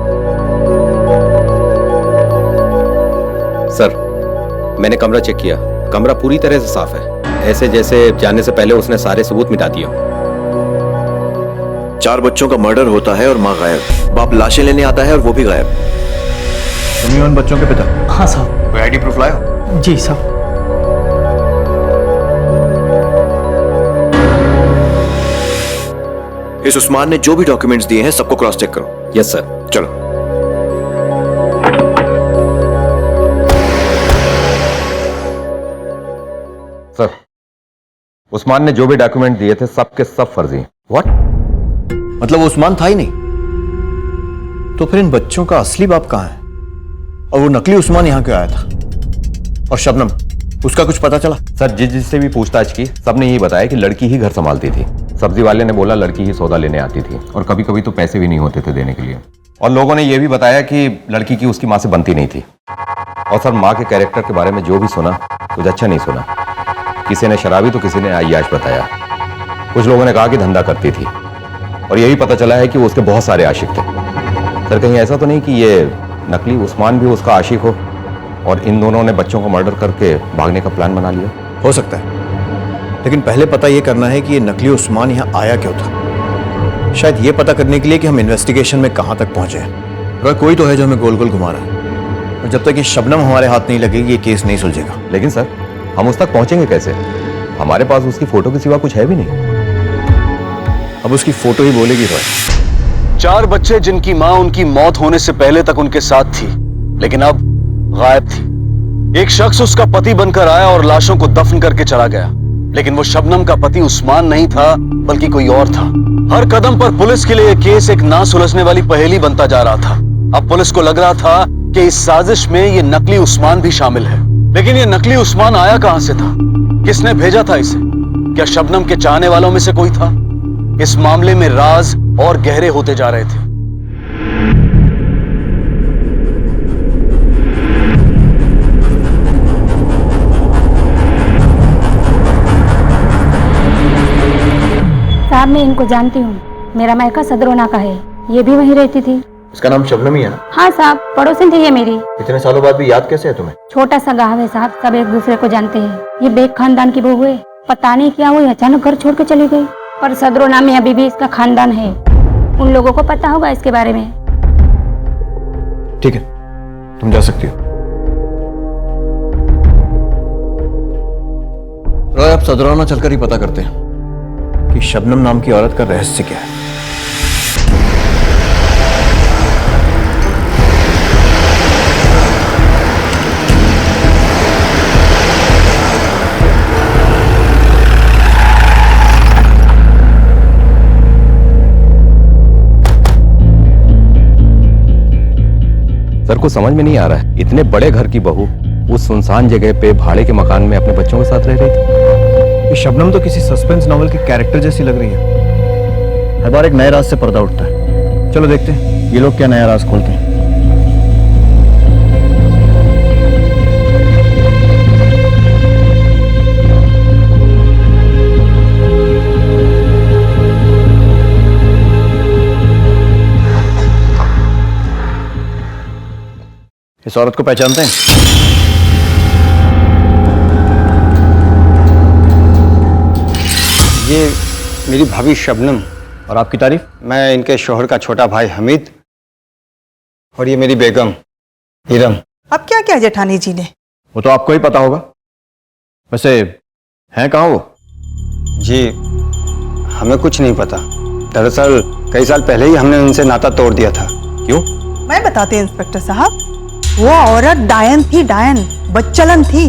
सर, मैंने कमरा चेक किया, कमरा पूरी तरह से साफ है, ऐसे जैसे जाने से पहले उसने सारे सबूत मिटा दिए। 4 बच्चों का मर्डर होता है और माँ गायब। बाप लाशें लेने आता है और वो भी गायब। तुम ही उन बच्चों के पिता? हाँ साहब। कोई आईडी प्रूफ लाया? जी साहब। इस उस्मान ने जो भी डॉक्यूमेंट्स दिए हैं सबको क्रॉस चेक करो। Yes sir. चलो। सर, उस्मान ने जो भी डॉक्यूमेंट दिए थे सबके सब फर्जी। व्हाट? मतलब उस्मान था ही नहीं? तो फिर इन बच्चों का असली बाप कहां है? और वो नकली उस्मान यहां क्यों आया था? और शबनम, उसका कुछ पता चला? सर, जिससे भी पूछताछ की सबने यही बताया कि लड़की ही घर संभालती थी। सब्जी वाले ने बोला लड़की ही सौदा लेने आती थी और कभी कभी तो पैसे भी नहीं होते थे देने के लिए। और लोगों ने यह भी बताया कि लड़की की उसकी माँ से बनती नहीं थी। और सर, माँ के कैरेक्टर के बारे में जो भी सुना कुछ अच्छा नहीं सुना। किसी ने शराबी तो किसी ने अय्याश बताया। कुछ लोगों ने कहा कि धंधा करती थी और यही पता चला है कि वो उसके बहुत सारे आशिक थे। सर, कहीं ऐसा तो नहीं कि ये नकली उस्मान भी उसका आशिक हो और इन दोनों ने बच्चों को मर्डर करके भागने का प्लान बना लिया? हो सकता है, लेकिन पहले पता यह करना है कि ये नकली उस्मान यहां आया क्यों था। शायद ये पता करने के लिए कि हम इन्वेस्टिगेशन में कहां तक पहुंचे हैं। अगर कोई तो है जो हमें गोल गोल घुमा रहा है, और जब तक ये शबनम हमारे हाथ नहीं लगेगी ये केस नहीं सुलझेगा। लेकिन सर, हम उस तक पहुंचेंगे कैसे? हमारे पास उसकी फोटो के सिवा कुछ है भी नहीं। अब उसकी फोटो ही बोलेगी रॉय। 4 बच्चे जिनकी मां उनकी मौत होने से पहले तक उनके साथ थी, लेकिन अब गायब थी। एक शख्स उसका पति बनकर आया और लाशों को दफन करके चला गया, लेकिन वो शबनम का पति उस्मान नहीं था, बल्कि कोई और था। हर कदम पर पुलिस के लिए यह केस एक ना सुलझने वाली पहेली बनता जा रहा था। अब पुलिस को लग रहा था कि इस साजिश में ये नकली उस्मान भी शामिल है। लेकिन ये नकली उस्मान आया कहां से था? किसने भेजा था इसे? क्या शबनम के चाहने वालों में से कोई था? इस मामले में राज और गहरे होते जा रहे थे। साहब मैं इनको जानती हूँ, मेरा मायका सदरोना का है, ये भी वहीं रहती थी। इसका नाम शबनम ही है ना? हाँ साहब, पड़ोसन थी ये मेरी। इतने सालों बाद भी याद कैसे है तुम्हें? छोटा सा गाँव है साहब, सब एक दूसरे को जानते हैं। ये बेग खानदान की बहू है, पता नहीं क्या हुई अचानक घर छोड़ के चली गई। पर सदरोना में अभी भी इसका खानदान है, उन लोगों को पता होगा इसके बारे में। ठीक है, तुम जा सकती हो। रॉय, आप सदरौना चलकर ही पता करते हैं कि शबनम नाम की औरत का रहस्य क्या है। सर को समझ में नहीं आ रहा है, इतने बड़े घर की बहू उस सुनसान जगह पे भाड़े के मकान में अपने बच्चों के साथ रह रही थी। ये शबनम तो किसी सस्पेंस नॉवल के कैरेक्टर जैसी लग रही है। हर बार एक नए राज से पर्दा उठता है। चलो देखते हैं ये लोग क्या नया राज खोलते हैं। इस औरत को पहचानते हैं? ये मेरी भाभी शबनम। और आपकी तारीफ? मैं इनके शोहर का छोटा भाई हमीद, और ये मेरी बेगम इरम। अब क्या क्या जेठानी जी ने? वो तो आपको ही पता होगा। वैसे हैं कहाँ वो? जी हमें कुछ नहीं पता। दरअसल कई साल पहले ही हमने उनसे नाता तोड़ दिया था। क्यों? मैं बताती हूँ इंस्पेक्टर साहब, वो औरत डायन थी, डायन बच्चलन थी।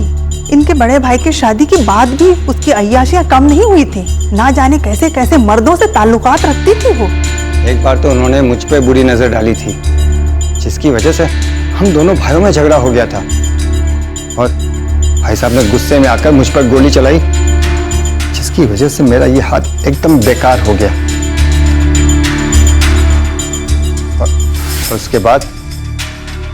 इनके बड़े भाई की शादी के बाद भी उसकी अय्याशियां कम नहीं हुई थी। ना जाने कैसे कैसे मर्दों से ताल्लुकात रखती थी वो। एक बार तो उन्होंने मुझ पे बुरी नजर डाली थी, जिसकी वजह से हम दोनों भाइयों में झगड़ा हो गया था, और भाई साहब ने गुस्से में आकर मुझ पर गोली चलाई, जिसकी वजह से मेरा ये हाथ एकदम बेकार हो गया। और उसके बाद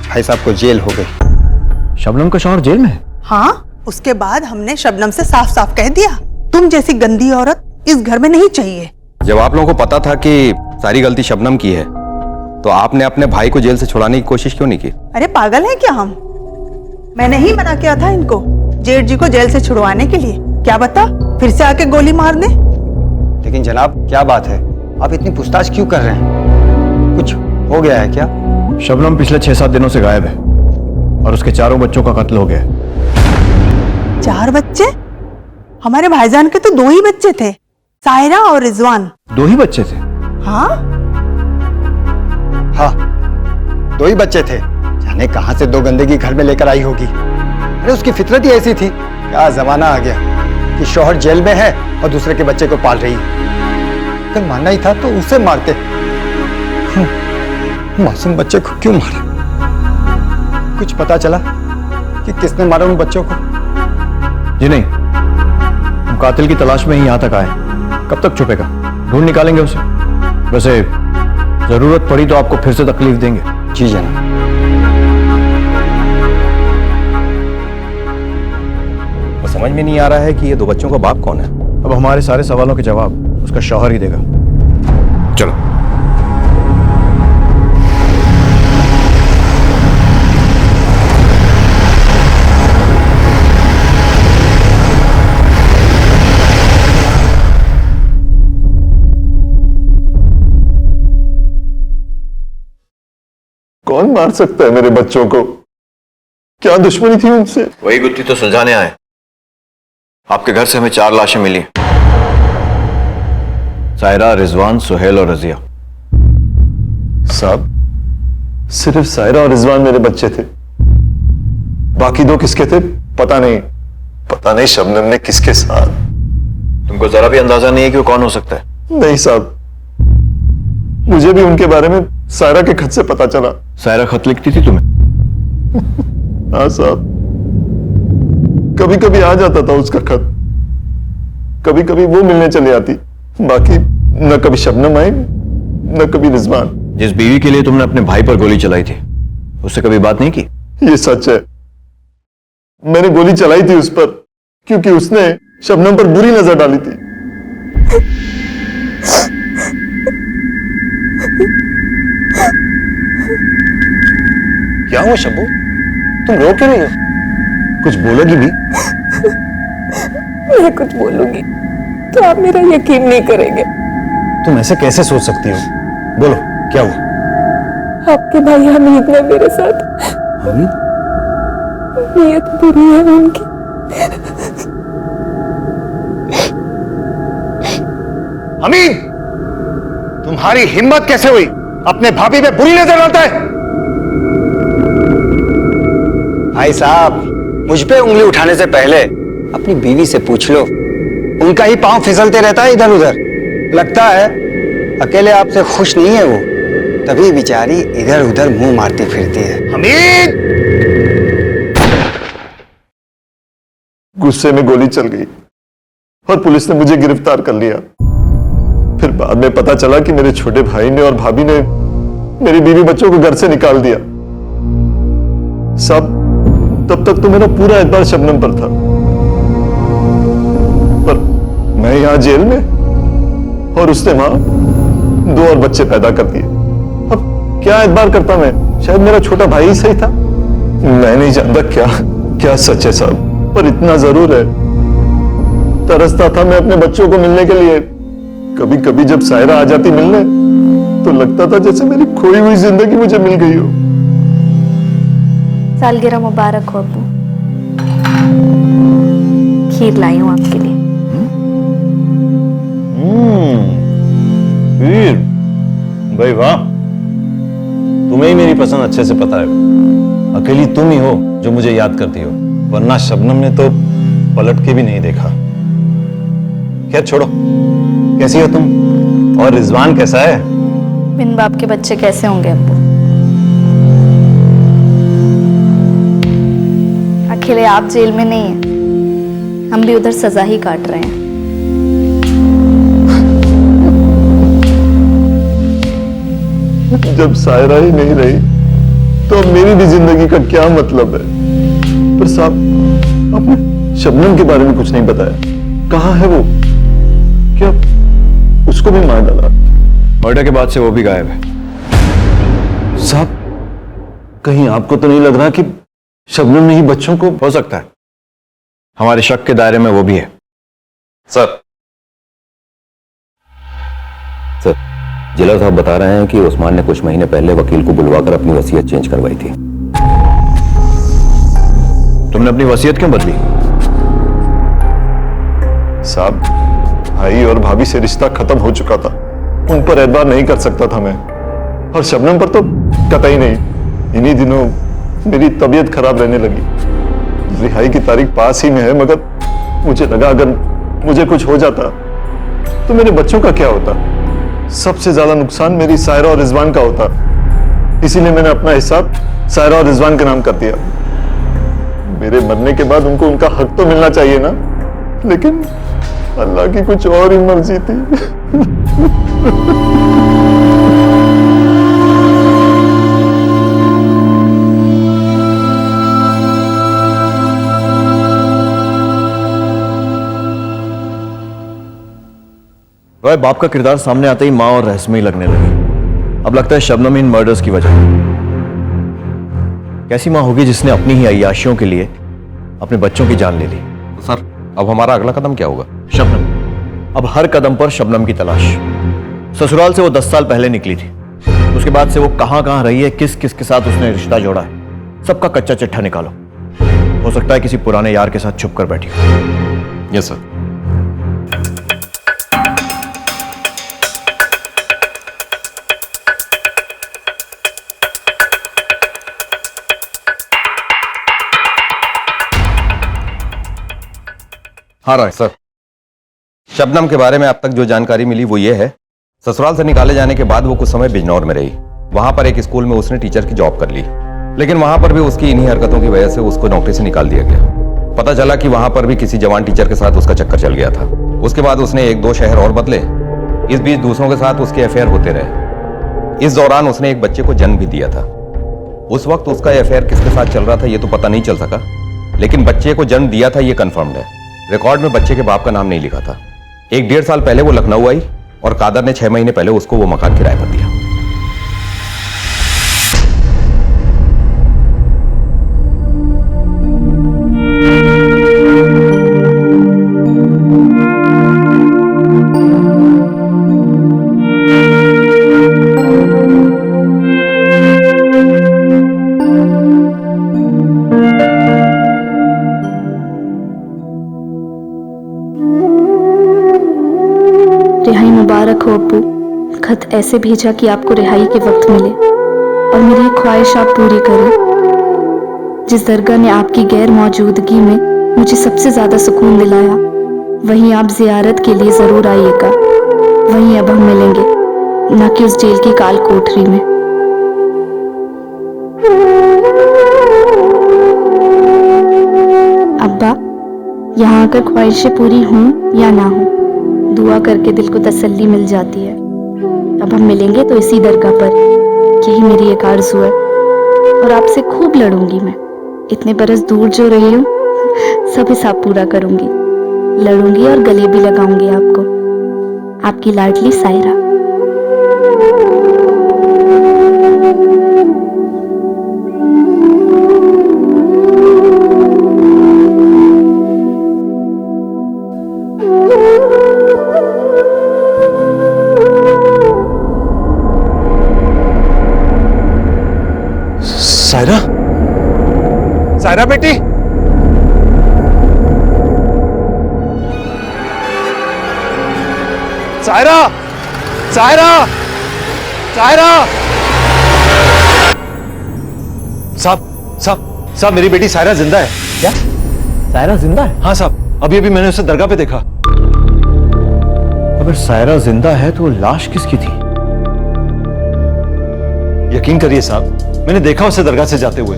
भाई साहब को जेल हो गई। शबनम का शौहर जेल में है? हाँ, उसके बाद हमने शबनम से साफ साफ कह दिया, तुम जैसी गंदी औरत इस घर में नहीं चाहिए। जब आप लोगों को पता था कि सारी गलती शबनम की है, तो आपने अपने भाई को जेल से छुड़ाने की कोशिश क्यों नहीं की? अरे पागल है क्या हम? मैंने ही मना किया था इनको जेठ जी को जेल से छुड़वाने के लिए। क्या बता फिर से आके गोली मार दे। लेकिन जनाब क्या बात है, आप इतनी पूछताछ क्यों कर रहे हैं? कुछ हो गया है क्या? शबनम पिछले 6-7 दिनों से गायब है और उसके 4 बच्चों का कत्ल हो गया है। 4 बच्चे? हमारे भाईजान के तो 2 ही बच्चे थे, सायरा और रिजवान। 2 ही बच्चे थे? हाँ हाँ 2 ही बच्चे थे। जाने कहां से 2 गंदगी घर में लेकर आई होगी। अरे उसकी फितरत ही ऐसी थी। क्या जमाना आ गया कि शौहर जेल में है और दूसरे के बच्चे को पाल रही है। अगर मानना ही था तो उसे मारते, मासूम बच्चे को क्यों मारा? कुछ पता चला कि किसने मारा उन बच्चों को? जी नहीं, हम कातिल की तलाश में ही यहां तक आए। कब तक छुपेगा? ढूंढ निकालेंगे उसे। वैसे जरूरत पड़ी तो आपको फिर से तकलीफ देंगे। जी जनाब। वो समझ में नहीं आ रहा है कि ये 2 बच्चों का बाप कौन है। अब हमारे सारे सवालों के जवाब उसका शौहर ही देगा। चलो। कौन मार सकता है मेरे बच्चों को? क्या दुश्मनी थी उनसे? वही गुत्थी तो सुलझाने आए। आपके घर से हमें 4 लाशें मिली, सायरा, रिजवान, सुहेल और रजिया। साहब, सिर्फ सायरा और रिजवान मेरे बच्चे थे, बाकी दो किसके थे पता नहीं। पता नहीं शबनम ने किसके साथ। तुमको जरा भी अंदाजा नहीं है कि वो कौन हो सकता है? नहीं साहब, मुझे भी उनके बारे में सायरा के खत से पता चला। सायरा खत लिखती थी तुम्हें? हाँ साहब, कभी कभी आ जाता था उसका खत, कभी कभी वो मिलने चली आती, बाकी न कभी शबनम आई न कभी रिजवान। जिस बीवी के लिए तुमने अपने भाई पर गोली चलाई थी उससे कभी बात नहीं की? ये सच है, मैंने गोली चलाई थी उस पर क्योंकि उसने शबनम पर बुरी नजर डाली थी। क्या हुआ शब्बू, तुम रो क्यों रही हो? कुछ बोलोगी भी? मैं कुछ बोलूंगी तो आप मेरा यकीन नहीं करेंगे। तुम ऐसे कैसे सोच सकती हो? बोलो क्या हुआ? आपके भाई हमीद ने मेरे साथ हमीद? नीयत बुरी है उनकी। हमीद, तुम्हारी हिम्मत कैसे हुई अपने भाभी पे बुरी नजर डालता है? भाई साहब, मुझ पे उंगली उठाने से पहले अपनी बीवी से पूछ लो, उनका ही पांव फिसलते रहता है इधर उधर। लगता है अकेले आपसे खुश नहीं है वो, तभी बेचारी इधर उधर मुंह मारती फिरती है। हमीद! गुस्से में गोली चल गई और पुलिस ने मुझे गिरफ्तार कर लिया। फिर बाद में पता चला कि मेरे छोटे भाई ने और भाभी ने मेरी बीवी बच्चों को घर से निकाल दिया। सब तब तक तो मेरा पूरा एतबार शबनम पर था, पर मैं यहां जेल में और उसने वहां 2 और बच्चे पैदा कर दिए। अब क्या एतबार करता मैं? शायद मेरा छोटा भाई ही सही था। मैं नहीं जानता क्या क्या सच है साहब, पर इतना जरूर है, तरसता था मैं अपने बच्चों को मिलने के लिए। कभी कभी जब सायरा आ जाती मिलने तो लगता था जैसे मेरी खोई हुई जिंदगी मुझे मिल गई हो। सालगिरह मुबारक हो अब्बू। खीर लाई हूं आपके लिए। खीर? भाई वाह, तुम्हें ही मेरी पसंद अच्छे से पता है। अकेली तुम ही हो जो मुझे याद करती हो, वरना शबनम ने तो पलट के भी नहीं देखा। खैर छोड़ो, कैसी हो तुम? और रिजवान कैसा है? बिन बाप के बच्चे कैसे होंगे अब्बू? अकेले आप जेल में नहीं है, हम भी उधर सजा ही काट रहे हैं। जब सायरा ही नहीं रही तो अब मेरी भी जिंदगी का क्या मतलब है? पर साहब, आपने शबनम के बारे में कुछ नहीं बताया। कहाँ है वो? क्या उसको भी मार डाला? मर्डर के बाद से वो भी गायब है। साहब, कहीं आपको तो नहीं लग रहा कि शबनम ने ही बच्चों को? हो सकता है, हमारे शक के दायरे में वो भी है। सर जिला साहब बता रहे हैं कि उस्मान ने कुछ महीने पहले वकील को बुलवाकर अपनी वसीयत चेंज करवाई थी। तुमने अपनी वसीयत क्यों बदली? साहब, भाई और भाभी से रिश्ता खत्म हो चुका था, उन पर एतबार नहीं कर सकता था मैं, और शबनम पर तो कतई नहीं। इन्हीं दिनों मेरी तबीयत खराब रहने लगी। रिहाई की तारीख पास ही में है, मगर मुझे लगा अगर मुझे कुछ हो जाता तो मेरे बच्चों का क्या होता? सबसे ज्यादा नुकसान मेरी सायरा और रिजवान का होता। इसीलिए मैंने अपना हिसाब सायरा और रिजवान के नाम कर दिया। मेरे मरने के बाद उनको उनका हक तो मिलना चाहिए ना, लेकिन अल्लाह की कुछ और ही मर्जी थी। रॉय, बाप का किरदार सामने आते ही माँ और रहस्यमयी लगने लगी। अब लगता है शबनम इन मर्डर्स की वजह। कैसी माँ होगी जिसने अपनी ही अय्याशियों के लिए अपने बच्चों की जान ले ली? सर, अब हमारा अगला कदम क्या होगा? शबनम। अब हर कदम पर शबनम की तलाश। ससुराल से वो 10 साल पहले निकली थी, उसके बाद से वो कहां कहां रही है, किस किस के साथ उसने रिश्ता जोड़ा है, सबका कच्चा चिट्ठा निकालो। हो सकता है किसी पुराने यार के साथ छुप कर बैठी हो। Yes sir. हाँ रॉय सर, शबनम के बारे में अब तक जो जानकारी मिली वो ये है, ससुराल से निकाले जाने के बाद वो कुछ समय बिजनौर में रही। वहां पर एक स्कूल में उसने टीचर की जॉब कर ली, लेकिन वहां पर भी उसकी इन्हीं हरकतों की वजह से उसको नौकरी से निकाल दिया गया। पता चला कि वहां पर भी किसी जवान टीचर के साथ उसका चक्कर चल गया था। उसके बाद उसने 1-2 शहर और बदले। इस बीच दूसरों के साथ उसके अफेयर होते रहे। इस दौरान उसने एक बच्चे को जन्म भी दिया था। उस वक्त उसका अफेयर किसके साथ चल रहा था ये तो पता नहीं चल सका, लेकिन बच्चे को जन्म दिया था ये कंफर्म्ड है। रिकॉर्ड में बच्चे के बाप का नाम नहीं लिखा था। 1-1.5 साल पहले वो लखनऊ आई और कादर ने 6 महीने पहले उसको वो मकान किराए पर दिया। रिहाई मुबारक हो अब्बू। खत ऐसे भेजा कि आपको रिहाई के वक्त मिले और मेरी ये ख्वाहिश आप पूरी करें। जिस दरगाह ने आपकी गैर मौजूदगी में मुझे सबसे ज्यादा सुकून दिलाया, वहीं आप जियारत के लिए जरूर आइएगा। वहीं अब हम मिलेंगे, न कि उस जेल की काल कोठरी में। अब्बा, यहाँ आकर ख्वाहिशें पूरी हों या ना हो, दुआ करके दिल को तसल्ली मिल जाती है। अब हम मिलेंगे तो इसी दरगाह पर, यही मेरी एक आरज़ू है। और आपसे खूब लड़ूंगी मैं। इतने बरस दूर जो रही हूँ, सब हिसाब पूरा करूंगी। लड़ूंगी और गले भी लगाऊंगी आपको। आपकी लाडली सायरा। सायरा, सायरा बेटी, सायरा, सायरा, सायरा। साहब, मेरी बेटी सायरा जिंदा है। क्या सायरा जिंदा है? हाँ साहब, अभी मैंने उसे दरगाह पे देखा। अगर सायरा जिंदा है तो वो लाश किसकी थी? यकीन करिए साहब, मैंने देखा उसे दरगाह से जाते हुए।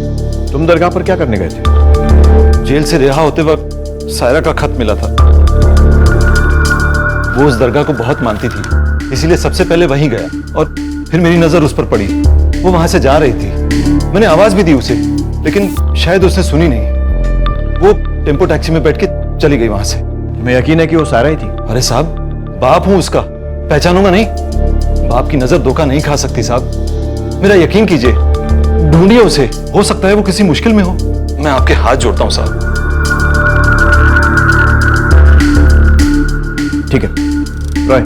तुम दरगाह पर क्या करने गए थे? जेल से रिहा होते वक्त सायरा का खत मिला था। वो उस दरगाह को बहुत मानती थी, इसीलिए सबसे पहले वहीं गया और फिर मेरी नजर उस पर पड़ी। वो वहां से जा रही थी। मैंने आवाज भी दी उसे, लेकिन शायद उसने सुनी नहीं। वो टेम्पो टैक्सी में बैठ के चली गई वहां से। तुम्हें यकीन है कि वो सायरा ही थी? अरे साहब, बाप हूं उसका, पहचानूंगा नहीं? बाप की नजर धोखा नहीं खा सकती साहब। मेरा यकीन कीजिए, ढूंढिए उसे। हो सकता है वो किसी मुश्किल में हो। मैं आपके हाथ जोड़ता हूं साहब। ठीक है रॉय,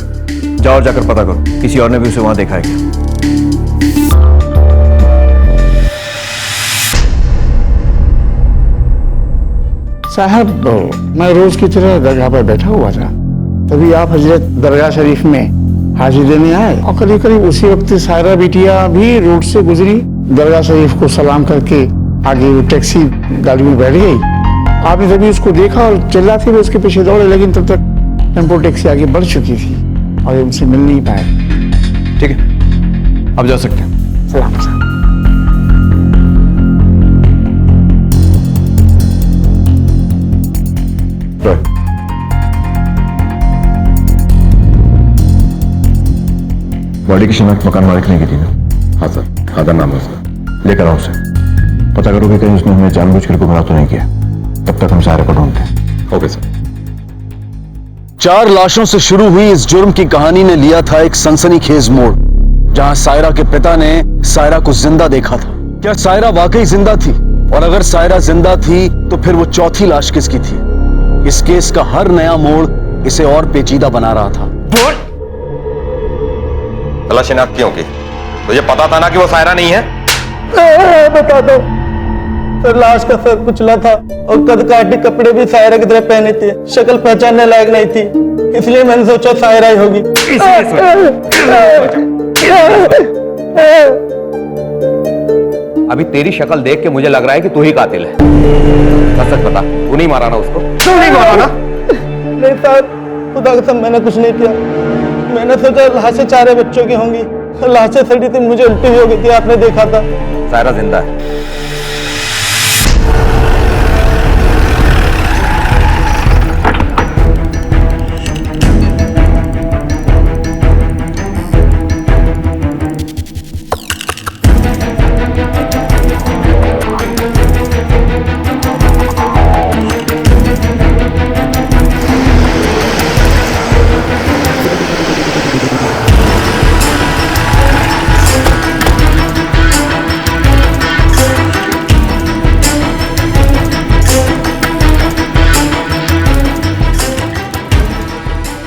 जाओ और जाकर पता करो किसी और ने भी उसे वहां देखा है क्या। साहब, मैं रोज की तरह दरगाह पर बैठा हुआ था, तभी आप हजरत दरगाह शरीफ में हाजिर देने आए और करीब करीब उसी वक्त सायरा बिटिया भी रोड से गुजरी। दरगाह शरीफ को सलाम करके आगे वो टैक्सी गाड़ी में बैठ गई। आपने तभी उसको देखा और चिल्लाते हुए उसके पीछे दौड़े, लेकिन तब तक टेम्पो टैक्सी आगे बढ़ चुकी थी और उनसे मिल नहीं पाए। ठीक है, अब जा सकते हैं। सलाम साहब। बॉडी की शिनाख्त मकान मालिक ने की थी ना? हाँ सर, खादर नाम है उसका। लेकर आओ उसे, पता करो कि कहीं उसने हमें जानबूझकर गुमराह तो नहीं किया। तब तक हम सारे को ढूंढते हैं। Okay sir. 4 लाशों से शुरू हुई इस जुर्म की कहानी ने लिया था एक सनसनीखेज मोड़, जहां सायरा के पिता ने सायरा को जिंदा देखा था। क्या सायरा वाकई जिंदा थी? और अगर सायरा जिंदा थी तो फिर वो चौथी लाश किसकी थी? इस केस का हर नया मोड़ इसे और पेचीदा बना रहा था। तलाश शिनाख्त क्यों की? तुझे पता था ना कि वो सायरा नहीं है? बता दो सर, लाश का सर कुचला था और कद काटे कपड़े भी सायरा की तरह पहने थे। शक्ल पहचानने लायक नहीं थी, इसलिए मैंने सोचा सायरा ही होगी। अभी तेरी शक्ल देख के मुझे लग रहा है कि तू ही कातिल है। सच बता, तू नहीं मारा ना उसको? तू नहीं मारा ना? नहीं साहब, खुदा कसम मैंने कुछ नहीं किया। मैंने सोचा लाशें 4 बच्चों की होंगी, लाशें सड़ी थी, मुझे उल्टी भी हो गई थी, आपने देखा था। सायरा जिंदा है।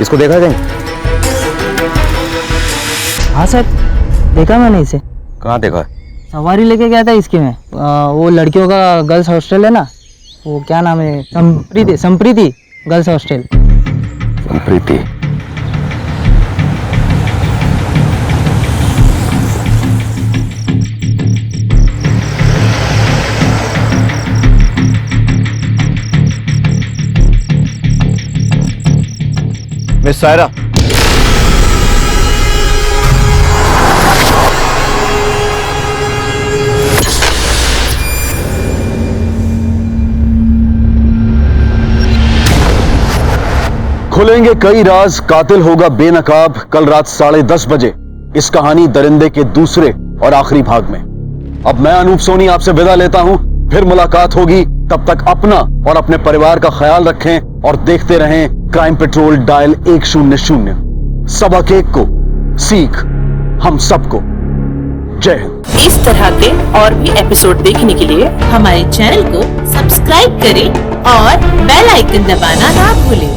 इसको देखा कहीं? हाँ सर, देखा मैंने इसे। कहाँ देखा? सवारी लेके गया था इसकी में। वो लड़कियों का गर्ल्स हॉस्टल है ना, वो क्या नाम है, Sampriti girls hostel. Sampriti. Miss Saira, खुलेंगे कई राज, कातिल होगा बेनकाब। कल रात 10:30 बजे इस कहानी दरिंदे के दूसरे और आखिरी भाग में। अब मैं अनूप सोनी आपसे विदा लेता हूं, फिर मुलाकात होगी। तब तक अपना और अपने परिवार का ख्याल रखें और देखते रहें क्राइम पेट्रोल डायल 100। सबक एक को, सीख हम सबको। जय हिंद। इस तरह के और भी एपिसोड देखने के लिए हमारे चैनल को सब्सक्राइब करें और बेल आइकन दबाना ना भूलें।